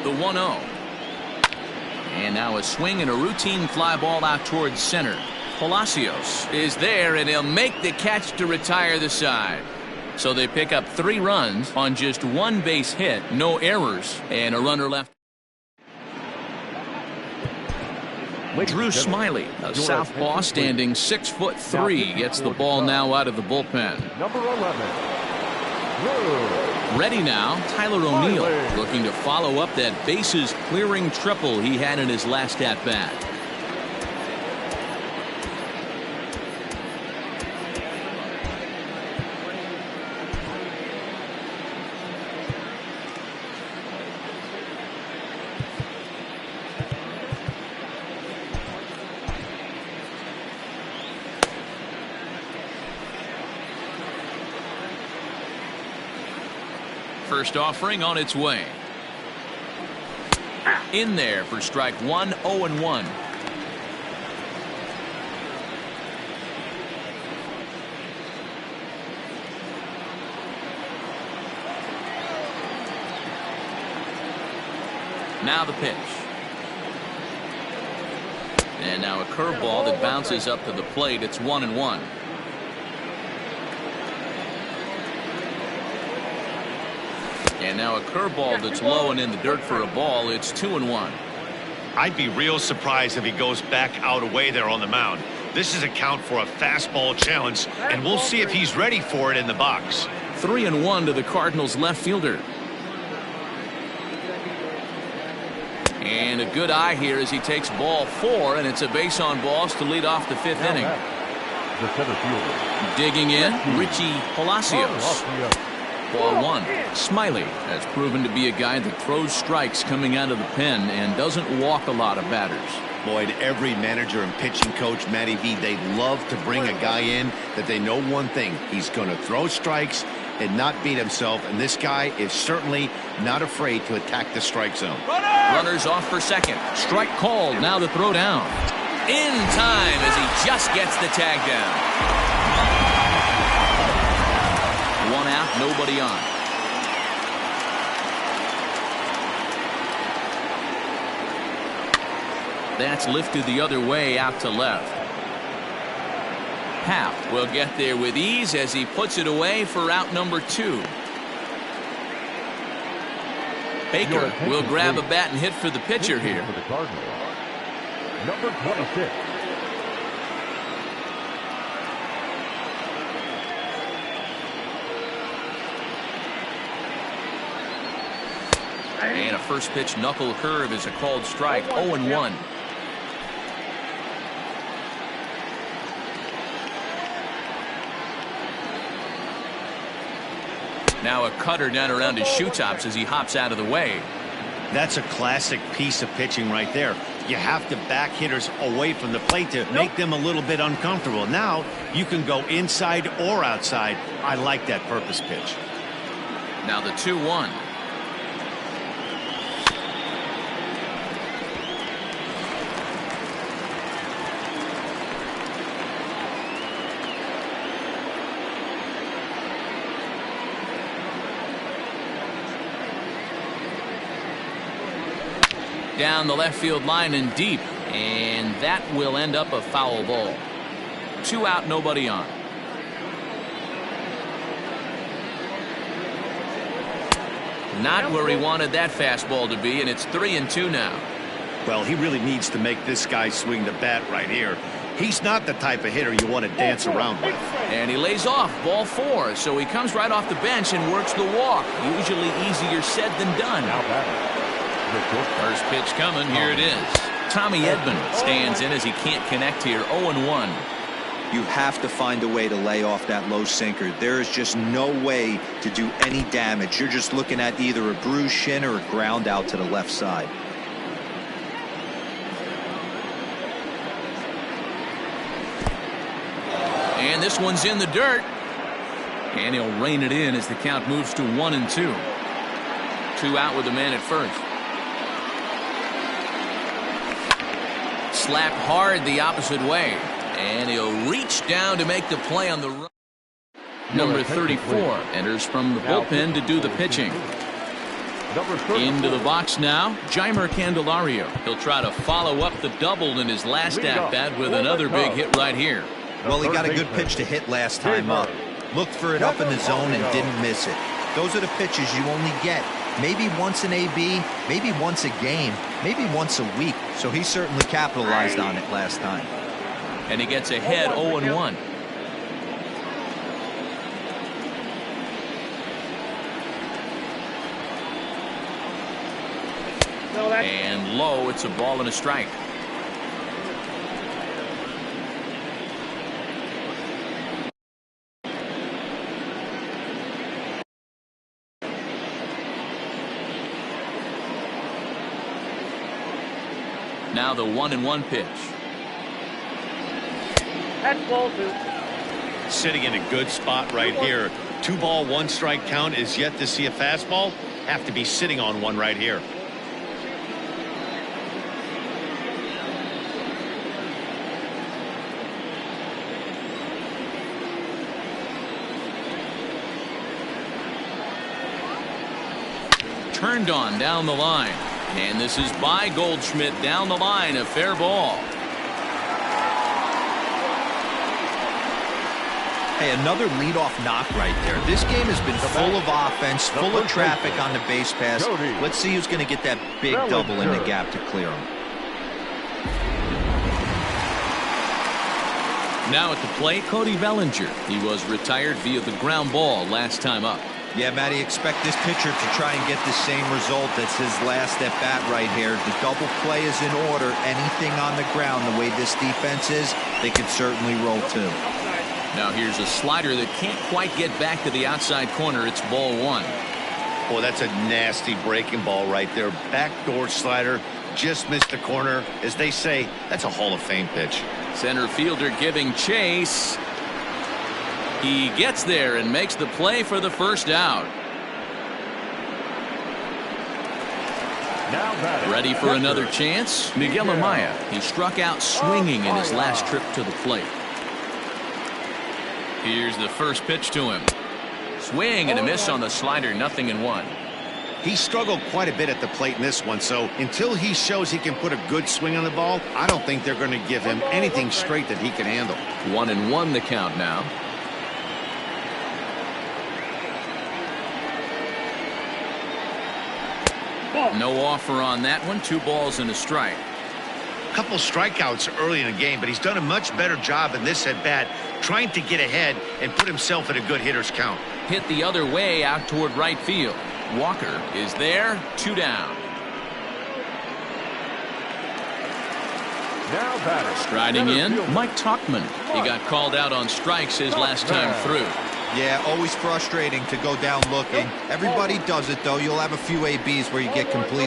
The 1-0. And now a swing and a routine fly ball out towards center. Palacios is there, and he'll make the catch to retire the side. So they pick up 3 runs on just 1 base hit, no errors, and a runner left. Drew Smiley, a southpaw standing 6'3", gets the ball now out of the bullpen. Number 11. Ready now, Tyler O'Neill, looking to follow up that bases clearing triple he had in his last at-bat. First offering on its way. In there for strike 1, 0-1. Now the pitch. And now a curveball that bounces up to the plate. It's 1-1. And now a curveball that's low and in the dirt for a ball. It's 2-1. I'd be real surprised if he goes back out away there on the mound. This is a count for a fastball challenge, and we'll see if he's ready for it in the box. 3-1 to the Cardinals left fielder. And a good eye here as he takes ball 4, and it's a base on balls to lead off the 5th inning. The center fielder. Digging in, Richie Palacios. Ball 1. Smiley has proven to be a guy that throws strikes coming out of the pen and doesn't walk a lot of batters. Boyd, every manager and pitching coach, Matty V, they love to bring a guy in that they know one thing. He's going to throw strikes and not beat himself, and this guy is certainly not afraid to attack the strike zone. Runners off for second. Strike called. Now the throw down. In time as he just gets the tag down. 1 out, nobody on. That's lifted the other way out to left. Happ will get there with ease as he puts it away for out number 2. Baker will grab a bat and hit for the pitcher here. For the Cardinals, number 26. And a first pitch knuckle curve is a called strike. 0-1. Now a cutter down around his shoe tops as he hops out of the way. That's a classic piece of pitching right there. You have to back hitters away from the plate to make them a little bit uncomfortable. Now you can go inside or outside. I like that purpose pitch. Now the 2-1. Down the left field line and deep, and that will end up a foul ball. 2 out, nobody on. Not where he wanted that fastball to be, and it's 3-2 now. Well, he really needs to make this guy swing the bat right here. He's not the type of hitter you want to dance around with. And he lays off ball 4, so he comes right off the bench and works the walk. Usually easier said than done. First pitch coming. Here it is. Tommy Edman stands in as he can't connect here. 0-1. You have to find a way to lay off that low sinker. There is just no way to do any damage. You're just looking at either a bruised shin or a ground out to the left side. And this one's in the dirt. And he'll rein it in as the count moves to 1-2. 2 out with the man at first. Slapped hard the opposite way. And he'll reach down to make the play on the run. Number 34 enters from the bullpen to do the pitching. Into the box now, Jeimer Candelario. He'll try to follow up the double in his last at-bat with another big hit right here. Well, he got a good pitch to hit last time up. Looked for it up in the zone and didn't miss it. Those are the pitches you only get maybe once in AB, maybe once a game, maybe once a week. So he certainly capitalized on it last time. And he gets ahead 0-1. And low, it's a ball and a strike. Now the 1-1 pitch. That's ball 2. Sitting in a good spot right here. 2 ball, 1 strike count is yet to see a fastball. Have to be sitting on one right here. Turned on down the line. And this is by Goldschmidt down the line. A fair ball. Hey, another leadoff knock right there. This game has been full of offense, full of traffic on the base pass. Let's see who's going to get that big double in the gap to clear him. Now at the plate, Cody Bellinger. He was retired via the ground ball last time up. Yeah, Matty, expect this pitcher to try and get the same result. That's his last at bat right here. The double play is in order. Anything on the ground, the way this defense is, they could certainly roll too. Now here's a slider that can't quite get back to the outside corner. It's ball one. Oh, that's a nasty breaking ball right there. Backdoor slider. Just missed the corner. As they say, that's a Hall of Fame pitch. Center fielder giving chase. He gets there and makes the play for the first out. Ready for another chance? Miguel Amaya. He struck out swinging in his last trip to the plate. Here's the first pitch to him. Swing and a miss on the slider. 0-1. He struggled quite a bit at the plate in this one, so until he shows he can put a good swing on the ball, I don't think they're going to give him anything straight that he can handle. 1-1 the count now. No offer on that one. 2 balls and a strike. Couple strikeouts early in the game, but he's done a much better job in this at bat trying to get ahead and put himself in a good hitter's count. Hit the other way out toward right field. Walker is there. 2 down. Now batter. Striding in, Mike Tauchman. He got called out on strikes his last time through. Yeah, always frustrating to go down looking. Everybody does it, though. You'll have a few ABs where you get completely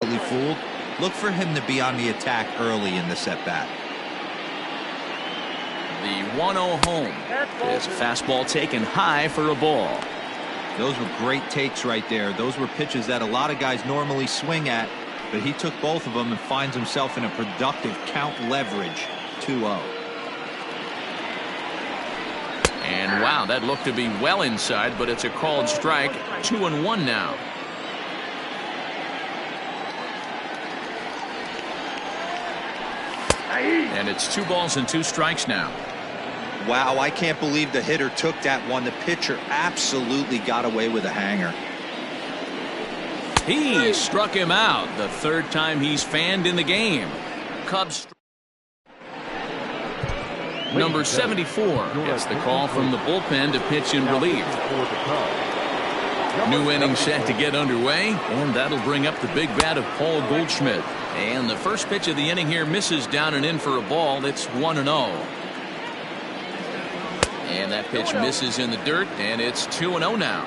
fooled. Look for him to be on the attack early in this at-bat. The 1-0 home is a fastball taken high for a ball. Those were great takes right there. Those were pitches that a lot of guys normally swing at, but he took both of them and finds himself in a productive count leverage. 2-0. And wow, that looked to be well inside, but it's a called strike. 2-1 now. And it's 2 balls and 2 strikes now. Wow, I can't believe the hitter took that one. The pitcher absolutely got away with a hanger. He struck him out. The 3rd time he's fanned in the game. Cubs. Number 74 gets the call from the bullpen to pitch in relief. New inning set to get underway, and that'll bring up the big bat of Paul Goldschmidt. And the first pitch of the inning here misses down and in for a ball. It's 1-0. And that pitch misses in the dirt, and it's 2-0 now.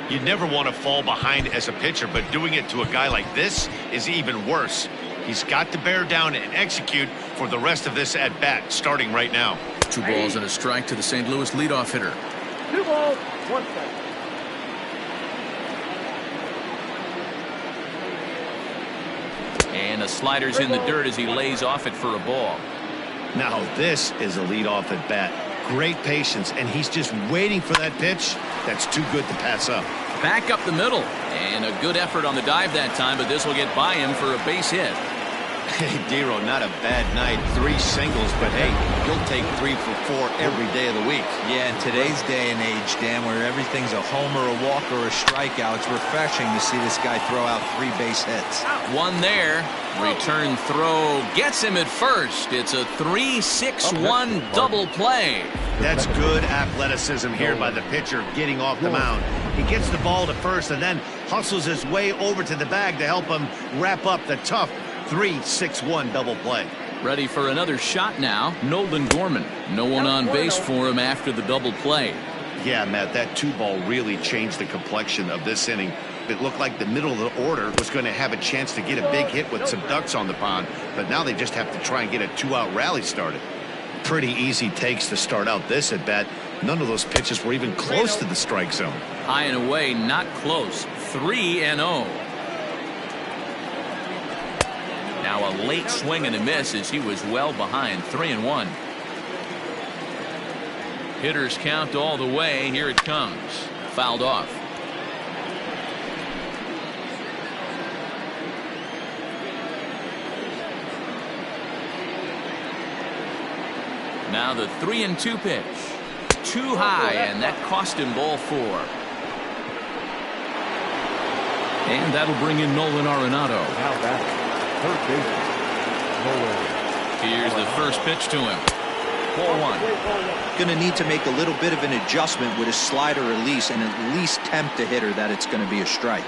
You never want to fall behind as a pitcher, but doing it to a guy like this is even worse. He's got to bear down and execute for the rest of this at bat, starting right now. 2 balls and a strike to the St. Louis leadoff hitter. 2 balls, 1 strike. And the slider's in the dirt as he lays off it for a ball. Now this is a leadoff at bat. Great patience, and he's just waiting for that pitch. That's too good to pass up. Back up the middle, and a good effort on the dive that time, but this will get by him for a base hit. Hey, Dero, not a bad night. 3 singles, but hey, you'll take 3 for 4 every day of the week. Yeah, in today's day and age, Dan, where everything's a homer, a walk, or a strikeout, it's refreshing to see this guy throw out 3 base hits. One there. Return throw gets him at first. It's a 3-6-1 double play. That's good athleticism here by the pitcher getting off the mound. He gets the ball to first and then hustles his way over to the bag to help him wrap up the tough 3-6-1 double play. Ready for another shot now. Nolan Gorman. No one on base for him after the double play. Yeah, Matt, that 2-ball really changed the complexion of this inning. It looked like the middle of the order was going to have a chance to get a big hit with some ducks on the pond, but now they just have to try and get a 2-out rally started. Pretty easy takes to start out this at bat. None of those pitches were even close to the strike zone. High and away, not close. 3-0. Now a late swing and a miss as he was well behind. 3-1. Hitters count all the way. Here it comes. Fouled off. Now the 3-2 pitch. too high, and that cost him ball 4. And that'll bring in Nolan Arenado. Now batting, third baseman, Nolan. Here's the first pitch to him. Ball 1. Going to need to make a little bit of an adjustment with his slider release and at least tempt the hitter that it's going to be a strike.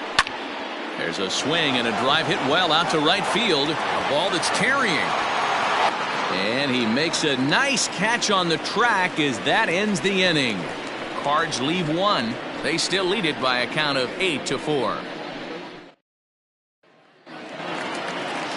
There's a swing and a drive hit well out to right field. A ball that's tarrying. And he makes a nice catch on the track as that ends the inning. Cards leave 1. They still lead it by a count of 8-4.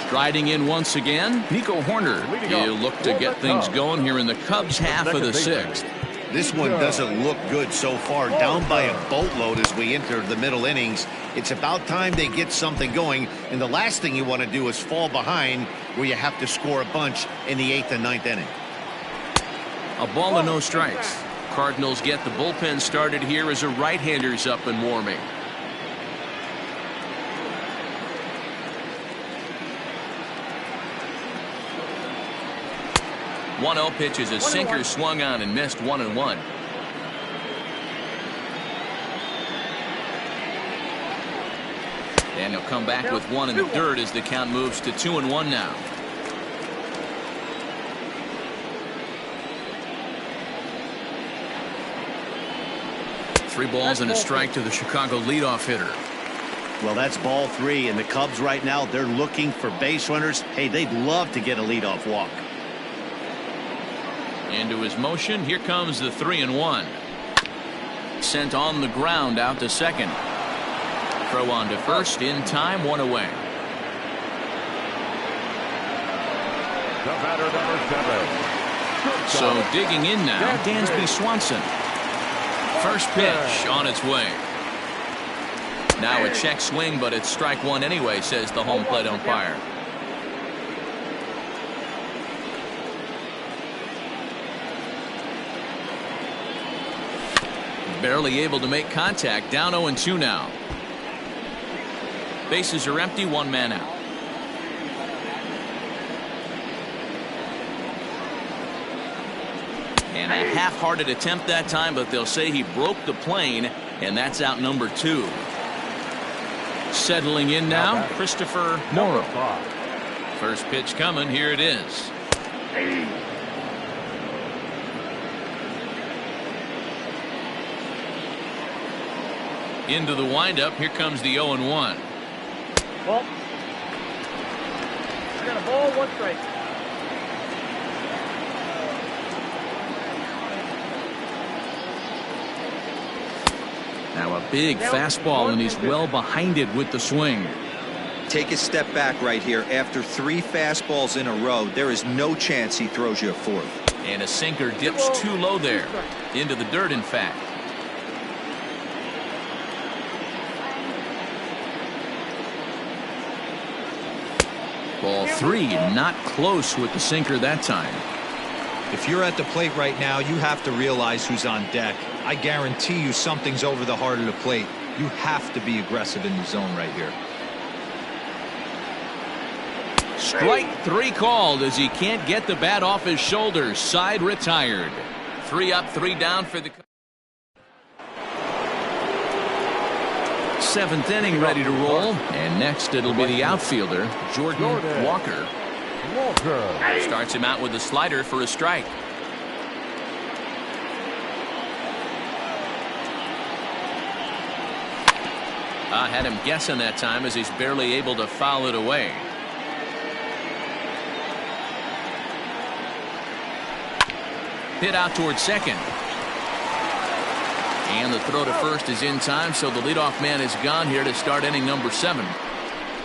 Striding in once again, Nico Horner. He'll look to get things going here in the Cubs half of the 6th. This one doesn't look good so far. Down by a boatload as we enter the middle innings. It's about time they get something going, and the last thing you want to do is fall behind where you have to score a bunch in the 8th and 9th inning. A ball and no strikes. Cardinals get the bullpen started here as a right-hander's up and warming. One 0 pitch is a sinker swung on and missed 1-1. And he'll come back with one in the dirt as the count moves to 2-1 now. Three balls and a strike to the Chicago leadoff hitter. Well, that's ball 3, and the Cubs right now, they're looking for base runners. Hey, they'd love to get a leadoff walk. Into his motion, here comes the 3-1. Sent on the ground out to second. Throw on to first in time, 1 away. The batter, number 7. So digging in now, Dansby Swanson. First pitch on its way. Now a check swing, but it's strike 1 anyway, says the home plate umpire. Barely able to make contact. Down 0-2 now. Bases are empty. 1 man out. And a half-hearted attempt that time, but they'll say he broke the plane, and that's out number 2. Settling in now, Christopher Morrow. First pitch coming. Here it is. Into the windup. Here comes the 0-1. Well, I got a ball, 1 strike. Now a big fastball, and he's well behind it with the swing. Take a step back right here. After 3 fastballs in a row, there is no chance he throws you a 4th. And a sinker dips too low there. Into the dirt, in fact. Ball 3, not close with the sinker that time. If you're at the plate right now, you have to realize who's on deck. I guarantee you something's over the heart of the plate. You have to be aggressive in the zone right here. Strike 3 called as he can't get the bat off his shoulders. Side retired. 3 up, 3 down for the 7th inning ready to roll. And next it'll be the outfielder, Jordan Walker. Starts him out with a slider for a strike. Had him guessing that time as he's barely able to foul it away. Hit out towards second. And the throw to first is in time, so the leadoff man is gone here to start inning number 7.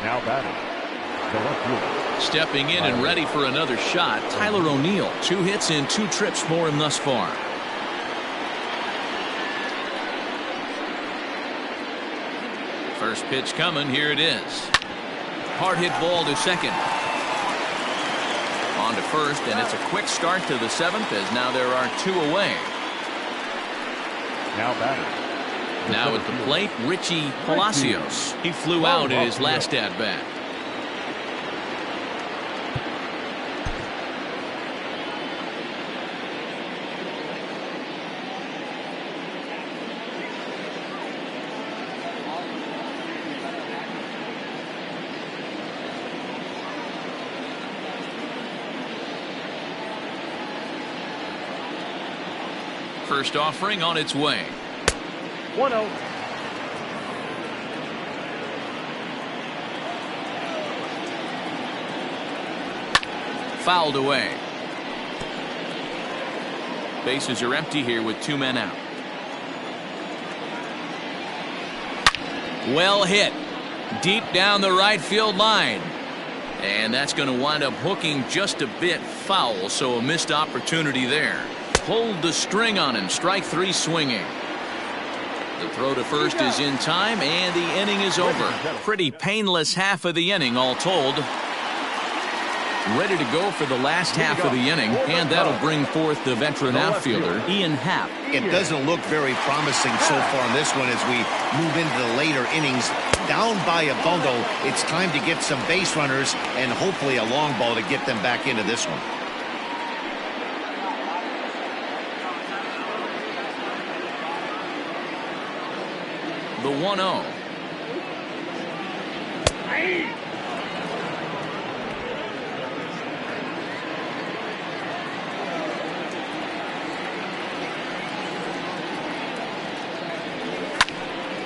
Now batting, the left fielder. Stepping in and ready for another shot, Tyler O'Neill. 2 hits and 2 trips for him thus far. First pitch coming. Here it is. Hard hit ball to second. On to first, and it's a quick start to the 7th as now there are 2 away. Now batting. Now at the plate, Richie Palacios. He flew out in his last at bat. First offering on its way. 1-0. Fouled away. Bases are empty here with 2 men out. Well hit. Deep down the right field line. And that's going to wind up hooking just a bit foul, so a missed opportunity there. Pulled the string on him. Strike 3 swinging. The throw to first is in time, and the inning is over. Pretty painless half of the inning, all told. Ready to go for the last half of the inning, and that'll bring forth the veteran outfielder, Ian Happ. It doesn't look very promising so far in this one as we move into the later innings. Down by a bundle, it's time to get some base runners and hopefully a long ball to get them back into this one. The 1-0.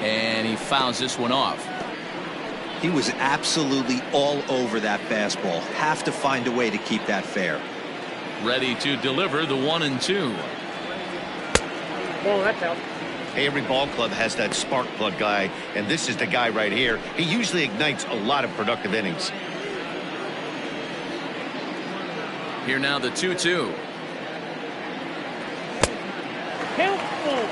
And he fouls this one off. He was absolutely all over that fastball. Have to find a way to keep that fair. Ready to deliver the 1-2. Oh, that's out. Every ball club has that spark plug guy, and this is the guy right here. He usually ignites a lot of productive innings. Here now the 2-2. Helpful.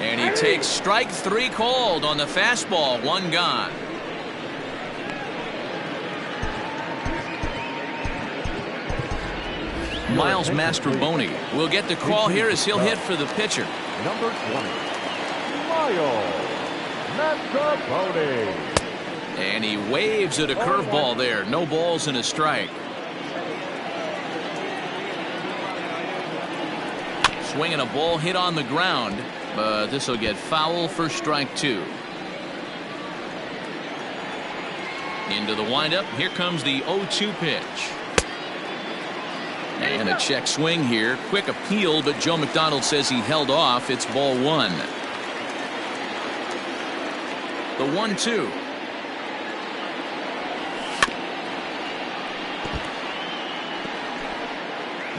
And he takes strike 3 called on the fastball. 1 gone. Miles Mastrobuoni will get the call here as he'll hit for the pitcher. Number 20, Miles Mastrobuoni. And he waves at a curveball there. No balls and a strike. Swinging a ball hit on the ground, but this will get foul for strike 2. Into the windup. Here comes the 0-2 pitch. And a check swing here. Quick appeal, but Joe McDonald says he held off. It's ball 1. The 1-2.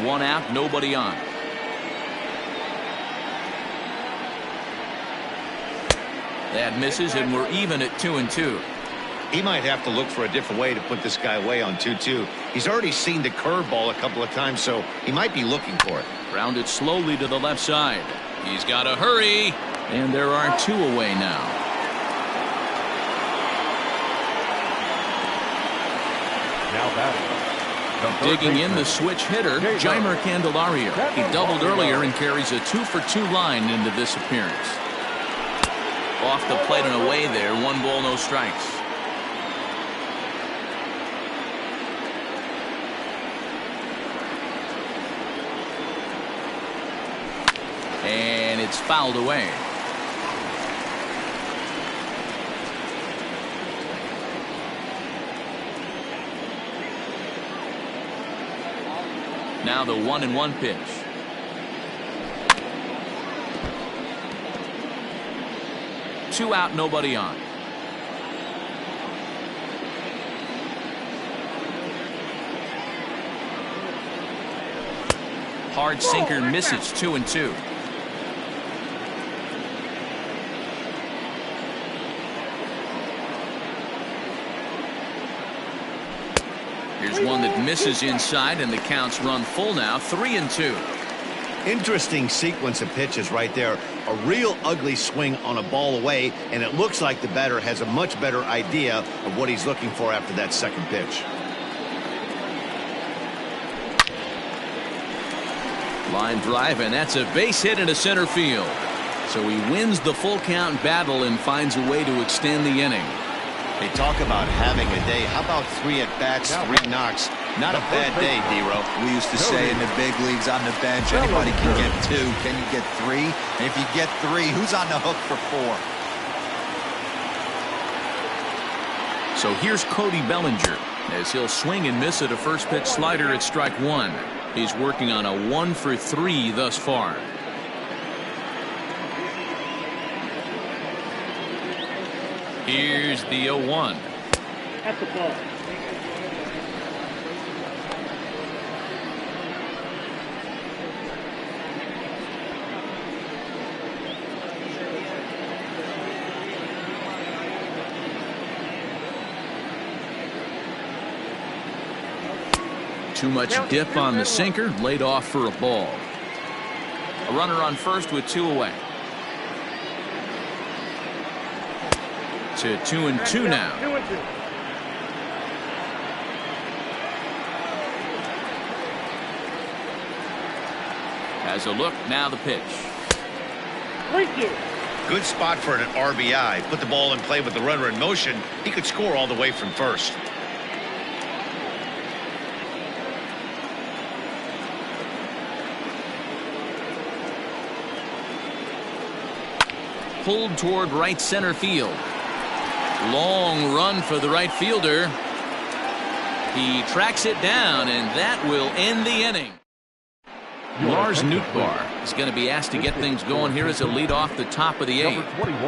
One out, nobody on. That misses, and we're even at 2-2. He might have to look for a different way to put this guy away on 2-2. He's already seen the curveball a couple of times, so he might be looking for it. Grounded slowly to the left side. He's got to hurry, and there are 2 away now. Now batting. Digging in the switch hitter, Jeimer Candelario. He doubled earlier and carries a 2-for-2 line into this appearance. Off the plate and away there. 1 ball, no strikes. And it's fouled away. Now the 1-1 pitch. Two out, nobody on. Hard sinker misses. 2-2. Here's one that misses inside, and the count's run full now. 3-2. Interesting sequence of pitches right there. A real ugly swing on a ball away, and it looks like the batter has a much better idea of what he's looking for after that second pitch. Line drive, and that's a base hit into center field. So he wins the full count battle and finds a way to extend the inning. They talk about having a day. How about 3 at-bats, 3 knocks? Not a bad day, D-Row. We used to say in the big leagues on the bench, anybody can get 2. Can you get 3? And if you get 3, who's on the hook for 4? So here's Cody Bellinger as he'll swing and miss at a first pitch slider at strike one. He's working on a 1 for 3 thus far. Here's the 0-1. That's the ball. Too much dip on the sinker, laid off for a ball. A runner on first with 2 away. To 2-2 now. 2-2. Has a look, now the pitch. 3-2. Good spot for an RBI. Put the ball in play with the runner in motion. He could score all the way from first. Pulled toward right center field. Long run for the right fielder. He tracks it down, and that will end the inning. Lars Nootbaar is going to be asked to get things going here as a lead off the top of the 8th. Number 21.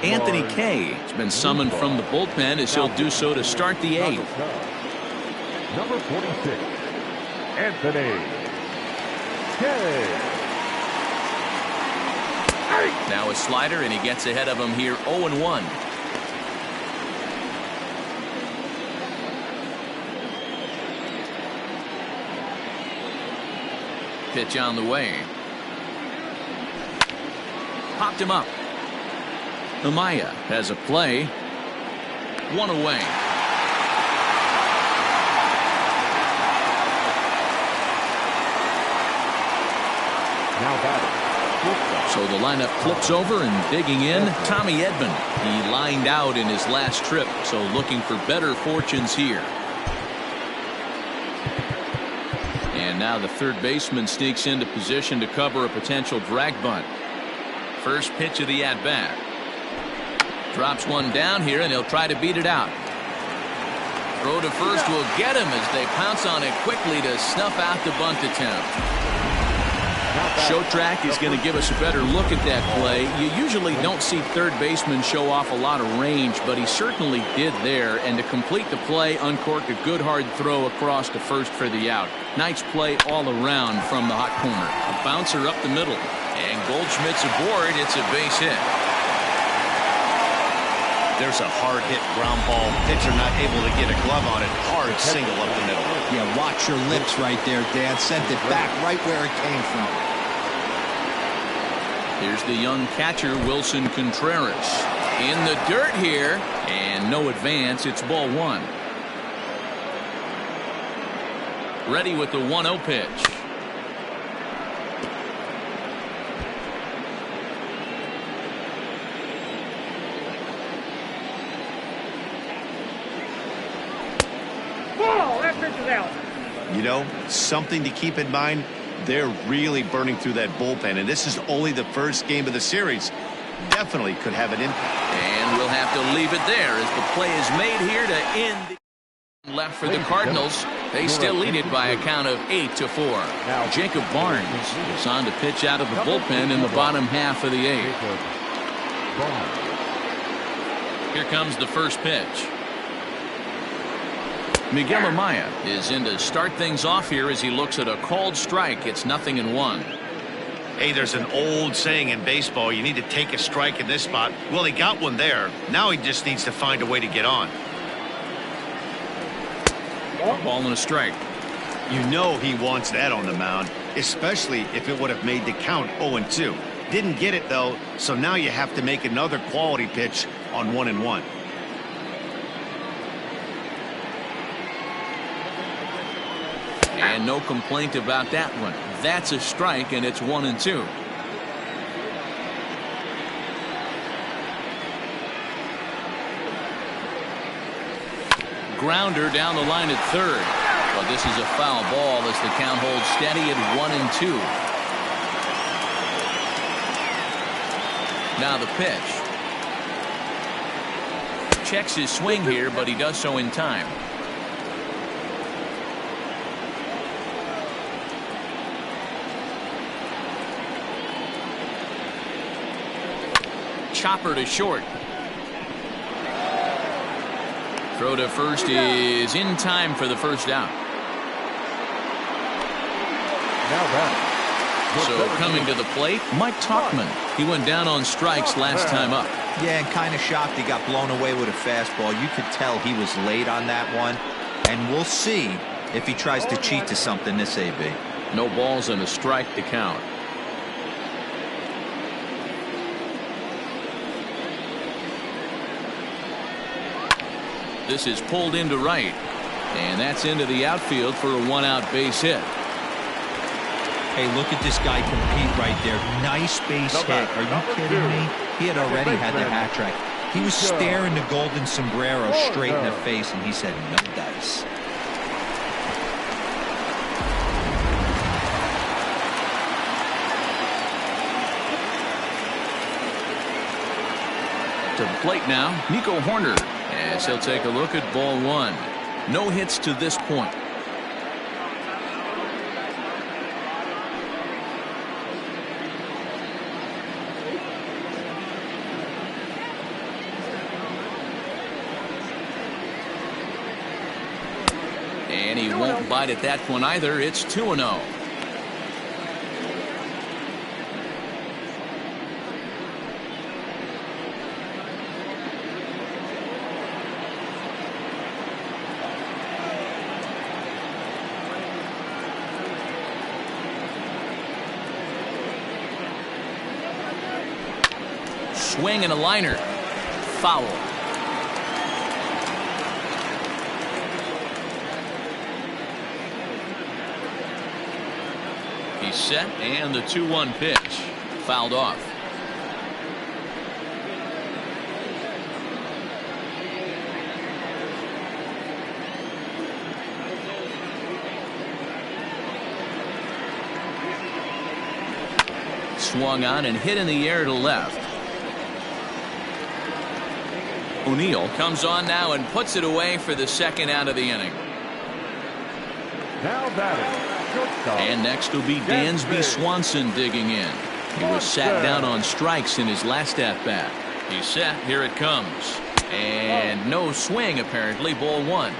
Anthony Kay has been summoned from the bullpen as he'll do so to start the 8th. Number 46. Anthony Kay. Now a slider, and he gets ahead of him here 0-1. Pitch on the way. Popped him up. Amaya has a play. 1 away. Now batting. So the lineup flips over, and digging in, Tommy Edman. He lined out in his last trip, so looking for better fortunes here. And now the third baseman sneaks into position to cover a potential drag bunt. First pitch of the at-bat. Drops one down here, and he'll try to beat it out. Throw to first will get him as they pounce on it quickly to snuff out the bunt attempt. Show Track is going to give us a better look at that play. You usually don't see third basemen show off a lot of range, but he certainly did there. And to complete the play, uncorked a good hard throw across to first for the out. Nice play all around from the hot corner. A bouncer up the middle. And Goldschmidt's aboard. It's a base hit. There's a hard hit ground ball. Pitcher not able to get a glove on it. Hard single up the middle. Yeah, watch your lips right there, Dan. Sent it back right where it came from. Here's the young catcher, Wilson Contreras. In the dirt here, and no advance. It's ball 1. Ready with the 1-0 pitch. Ball! That pitch is out. You know, something to keep in mind. They're really burning through that bullpen, and this is only the first game of the series. Definitely could have an impact. And we'll have to leave it there as the play is made here to end the left for the Cardinals. They still lead it by a count of 8-4. Jacob Barnes is on to pitch out of the bullpen in the bottom half of the 8th. Here comes the first pitch. Miguel Amaya is in to start things off here as he looks at a called strike. It's 0-1. Hey, there's an old saying in baseball, you need to take a strike in this spot. Well, he got one there. Now he just needs to find a way to get on. Ball and a strike. You know he wants that on the mound, especially if it would have made the count 0-2. Didn't get it, though, so now you have to make another quality pitch on 1-1. And no complaint about that one. That's a strike, and it's 1-2. Grounder down the line at third. But this is a foul ball as the count holds steady at 1-2. Now the pitch. checks his swing here, but he does so in time. Chopper to short. Throw to first is in time for the first out. Now back. So coming to the plate, Mike Tauchman. He went down on strikes last time up. Yeah, and kind of shocked he got blown away with a fastball. You could tell he was late on that one. And we'll see if he tries to cheat to something this AB. No balls and a strike to count. This is pulled into right. And that's into the outfield for a one-out base hit. Hey, look at this guy compete right there. Nice base hit. Are you kidding me? He had already had the hat trick. He was staring the golden sombrero straight in the face, and he said, no dice. To the plate now, Nico Horner, as he'll take a look at ball one. No hits to this point. And he won't bite at that one either. It's 2-0. Swing and a liner. Foul. He's set, and the 2-1 pitch. Fouled off. Swung on and hit in the air to left. O'Neill comes on now and puts it away for the second out of the inning. Now batting, shortstop. And next will be Dansby Swanson digging in. He was sat down on strikes in his last at bat. He's set. Here it comes. And no swing apparently. Ball one.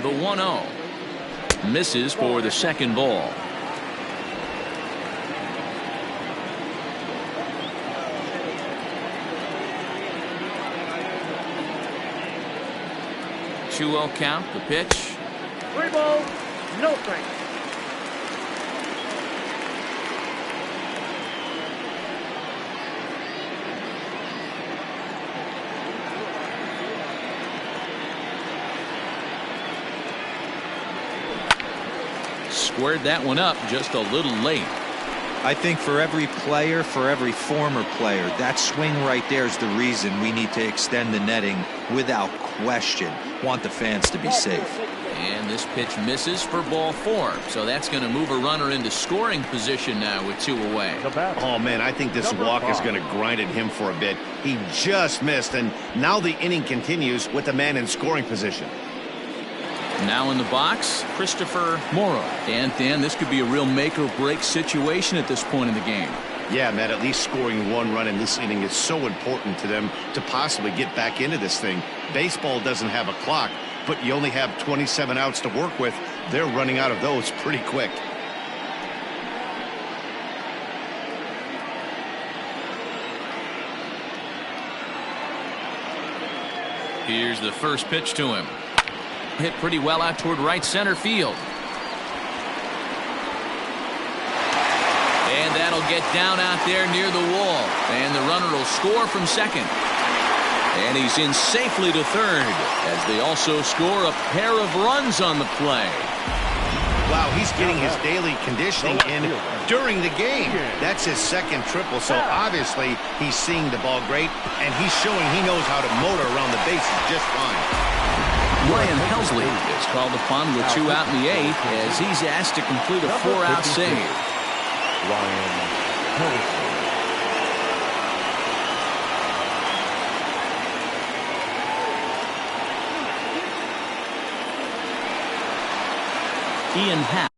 The 1-0. Misses for the second ball. Two-0 count. The pitch. 3 balls, no strikes. Squared that one up just a little late. I think for every player, for every former player, that swing right there is the reason we need to extend the netting without question. Want the fans to be safe. And this pitch misses for ball four. So that's going to move a runner into scoring position now with two away. Oh, man, I think this walk is going to grind at him for a bit. He just missed, and now the inning continues with the man in scoring position. Now in the box, Christopher Morrow. And Dan, this could be a real make or break situation at this point in the game. Yeah, Matt, at least scoring one run in this inning is so important to them to possibly get back into this thing. Baseball doesn't have a clock, but you only have 27 outs to work with. They're running out of those pretty quick. Here's the first pitch to him. Hit pretty well out toward right center field. And that'll get down out there near the wall. And the runner will score from second. And he's in safely to third as they also score a pair of runs on the play. Wow, he's getting his daily conditioning in during the game. That's his second triple, so obviously he's seeing the ball great, and he's showing he knows how to motor around the bases just fine. Ryan Helsley is called upon with two out in the eighth as he's asked to complete a 4-out save. Ian Happ.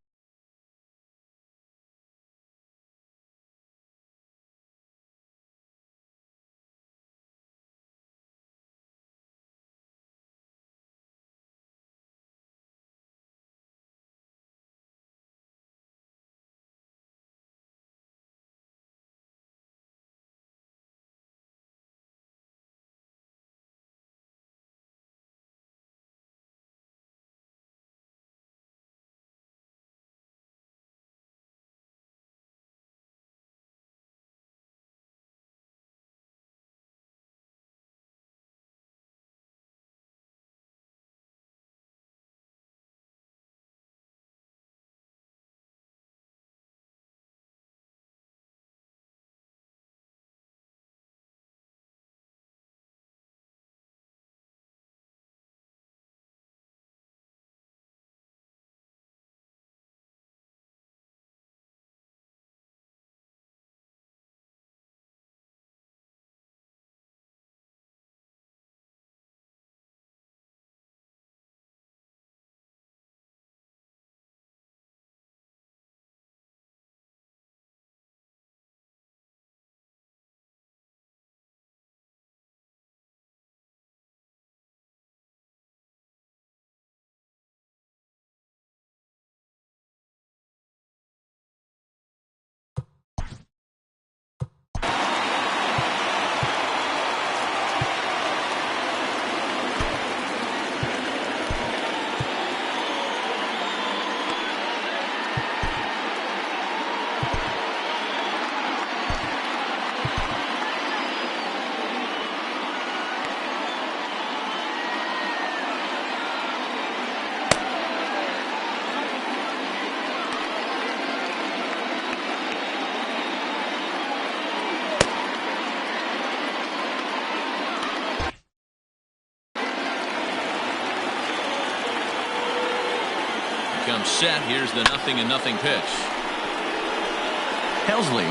Comes set. Here's the 0-0 pitch. Helsley,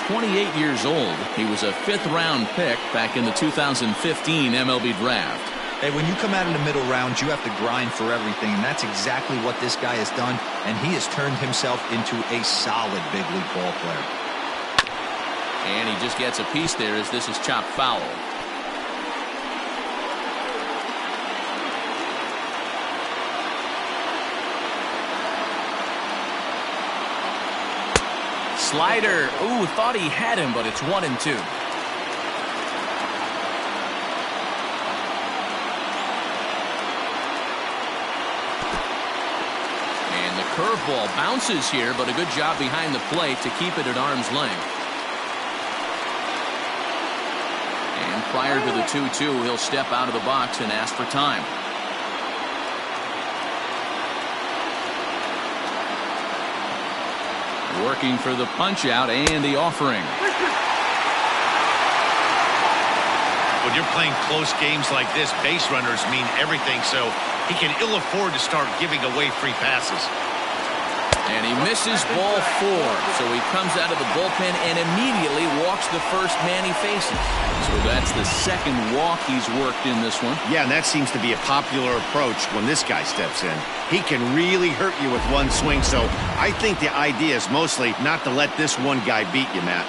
28 years old. He was a 5th-round pick back in the 2015 MLB draft. Hey, when you come out in the middle rounds, you have to grind for everything, and that's exactly what this guy has done, and he has turned himself into a solid big league ball player. And he just gets a piece there as this is chopped foul. Slider. Ooh, thought he had him, but it's 1-2. And the curveball bounces here, but a good job behind the plate to keep it at arm's length. And prior to the 2-2, he'll step out of the box and ask for time. Working for the punch out and the offering. When you're playing close games like this, base runners mean everything, so he can ill afford to start giving away free passes. And he misses ball 4, so he comes out of the bullpen and immediately walks the first man he faces. So that's the 2nd walk he's worked in this one. Yeah, and that seems to be a popular approach when this guy steps in. He can really hurt you with one swing, so I think the idea is mostly not to let this one guy beat you, Matt.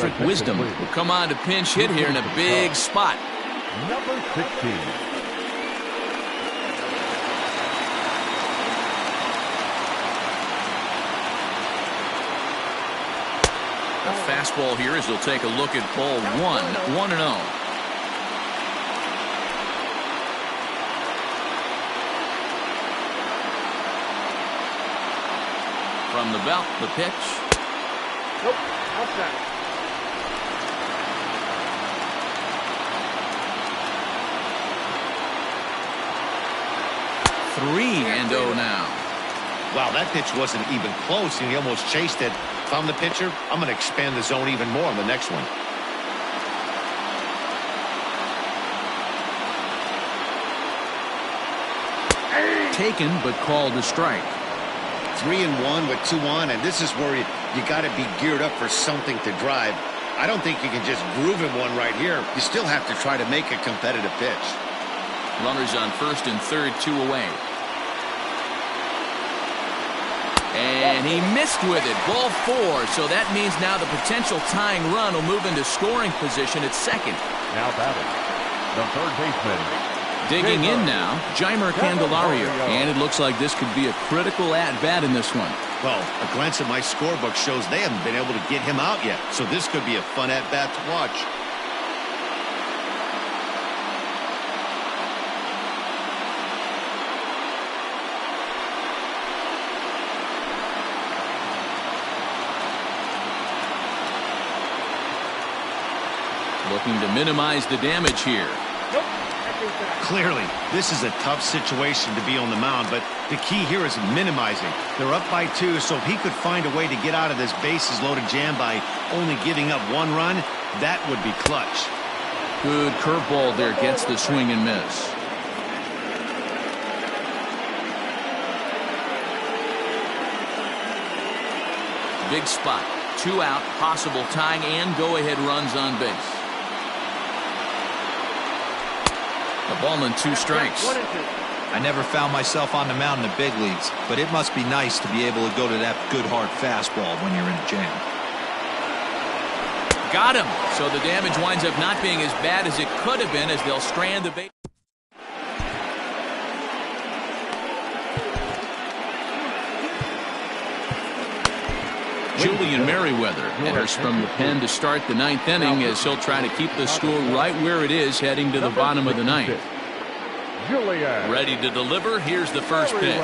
perfect wisdom will come on to pinch hit here in a big spot. Number 16. A fastball here as he'll take a look at ball 1-0. From the belt, the pitch. Nope, outside. Three and 0 now. Wow, that pitch wasn't even close, and he almost chased it. If I'm the pitcher, I'm going to expand the zone even more on the next one. Taken, but called a strike. 3-1 with 2 on, and this is where you got to be geared up for something to drive. I don't think you can just groove him one right here. You still have to try to make a competitive pitch. Runners on first and third, 2 away. And he missed with it. Ball 4. So that means now the potential tying run will move into scoring position at second. Now batting, the third baseman. Digging in now, Jeimer Candelario. And it looks like this could be a critical at-bat in this one. Well, a glance at my scorebook shows they haven't been able to get him out yet. So this could be a fun at-bat to watch. Looking to minimize the damage here. Nope. Clearly, this is a tough situation to be on the mound, but the key here is minimizing. They're up by 2, so if he could find a way to get out of this bases-loaded jam by only giving up 1 run, that would be clutch. Good curveball there, gets the swing and miss. Big spot. 2 out, possible tying and go-ahead runs on base. A ball and 2 strikes. 1 and 2. I never found myself on the mound in the big leagues, but it must be nice to be able to go to that good hard fastball when you're in a jam. Got him. So the damage winds up not being as bad as it could have been as they'll strand the base. Julian Merriweather enters from the pen to start the 9th inning as he'll try to keep the score right where it is heading to the bottom of the 9th. Ready to deliver. Here's the first pitch.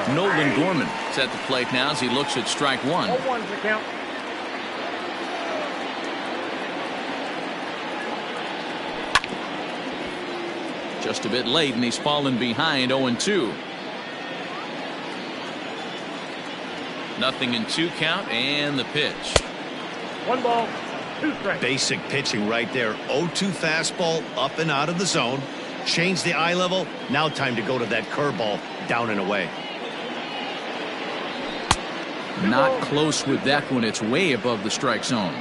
Nolan Gorman is at the plate now as he looks at strike 1. 0-1's the count. Just a bit late and he's fallen behind 0-2. Nothing in 2 count and the pitch. 1 ball, 2 strikes. Basic pitching right there. 0-2 fastball up and out of the zone. Change the eye level. Now time to go to that curveball down and away. Not close with that one. It's way above the strike zone.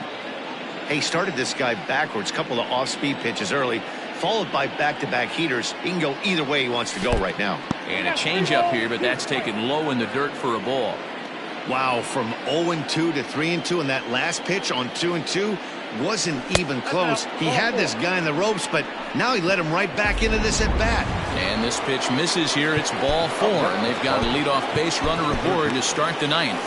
Hey, started this guy backwards. Couple of off-speed pitches early, followed by back-to-back heaters. He can go either way he wants to go right now. And a changeup here, but that's taken low in the dirt for a ball. Wow, from 0-2 to 3-2, and that last pitch on 2-2 wasn't even close. He had this guy in the ropes, but now he let him right back into this at-bat. And this pitch misses here. It's ball 4, and they've got a leadoff base runner aboard to start the 9th.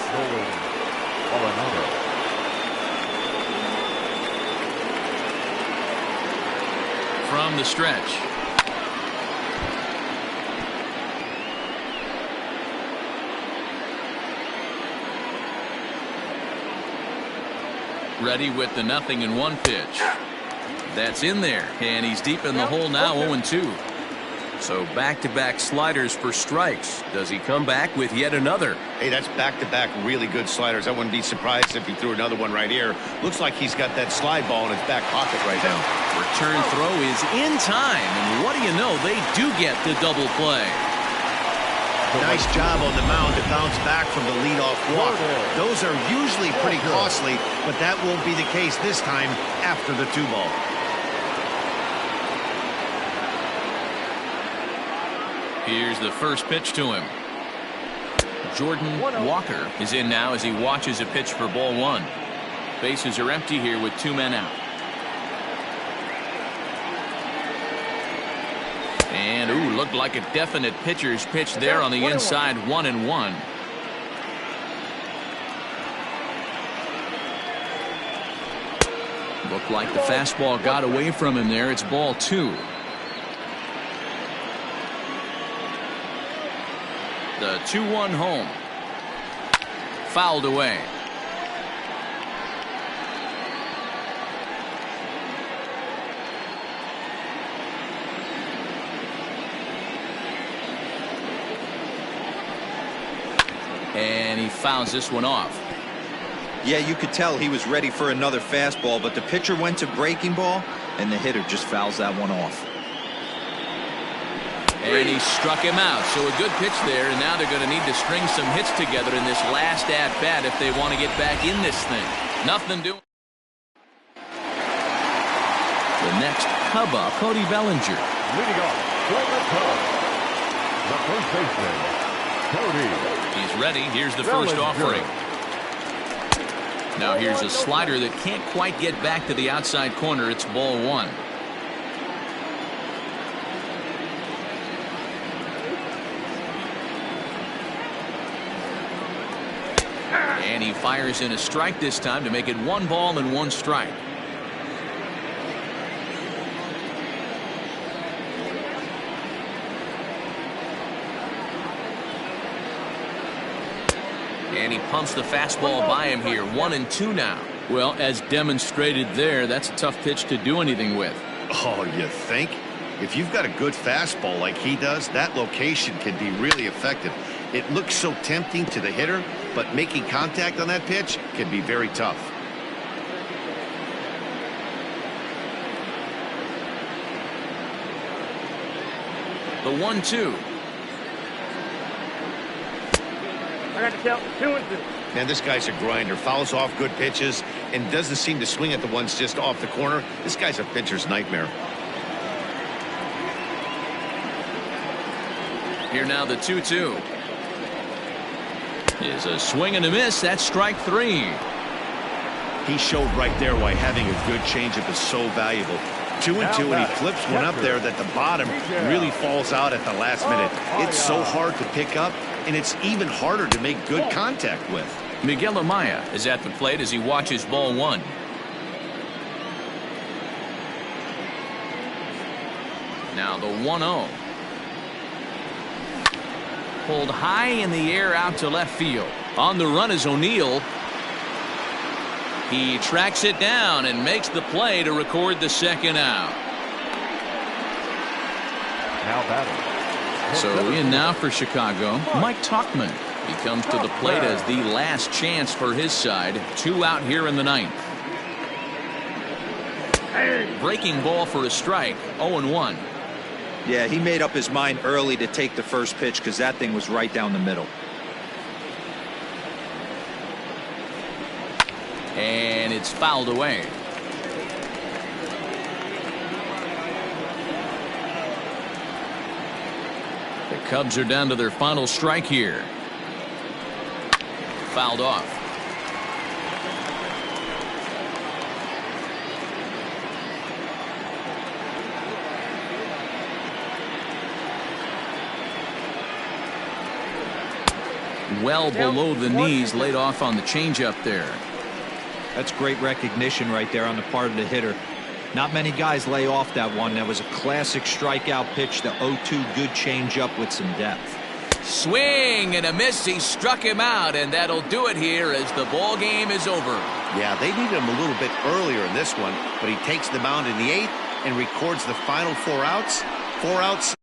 From the stretch. Ready with the 0-1 pitch. That's in there, and he's deep in the hole now, 0-2. So back-to-back sliders for strikes. Does he come back with yet another? Hey, that's back-to-back really good sliders. I wouldn't be surprised if he threw another one right here. Looks like he's got that slide ball in his back pocket right now. Return throw is in time, and what do you know? They do get the double play. Nice job on the mound to bounce back from the leadoff walk. Those are usually pretty costly, but that won't be the case this time after the 2-ball. Here's the first pitch to him. Jordan Walker is in now as he watches a pitch for ball 1. Bases are empty here with 2 men out. And, ooh, looked like a definite pitcher's pitch there on the inside, 1-1. Looked like the fastball got away from him there. It's ball 2. The 2-1 home. Fouled away. And he fouls this one off. Yeah, you could tell he was ready for another fastball, but the pitcher went to breaking ball, and the hitter just fouls that one off. And he struck him out. So a good pitch there, and now they're going to need to string some hits together in this last at-bat if they want to get back in this thing. Nothing doing. The next Cub up, Cody Bellinger. Leading off for the Cubs, the first baseman, Cody. He's ready. Here's the first offering. Now here's a slider that can't quite get back to the outside corner. It's ball 1. And he fires in a strike this time to make it 1 ball and 1 strike. And he pumps the fastball by him here. 1-2 now. Well, as demonstrated there, that's a tough pitch to do anything with. Oh, you think? If you've got a good fastball like he does, that location can be really effective. It looks so tempting to the hitter, but making contact on that pitch can be very tough. The 1-2. I got to count 2-2. Man, this guy's a grinder. Fouls off good pitches and doesn't seem to swing at the ones just off the corner. This guy's a pitcher's nightmare. Here now the 2-2. Is a swing and a miss. That's strike 3. He showed right there why having a good changeup is so valuable. 2-2, and he flips one up there that the bottom really falls out at the last minute. It's so hard to pick up, and it's even harder to make good contact with. Miguel Amaya is at the plate as he watches ball 1. Now the 1-0. Pulled high in the air out to left field. On the run is O'Neill. He tracks it down and makes the play to record the second out. Now batting. So in now for Chicago, Mike Tauchman. He comes to the plate as the last chance for his side. 2 out here in the 9th. Breaking ball for a strike. 0-1. Yeah, he made up his mind early to take the first pitch because that thing was right down the middle. And it's fouled away. The Cubs are down to their final strike here. Fouled off. Well below the knees, laid off on the changeup there. That's great recognition right there on the part of the hitter. Not many guys lay off that one. That was a classic strikeout pitch, the 0-2 good changeup with some depth. Swing and a miss. He struck him out, and that'll do it here as the ball game is over. Yeah, they needed him a little bit earlier in this one, but he takes the mound in the 8th and records the final 4 outs. 4 outs.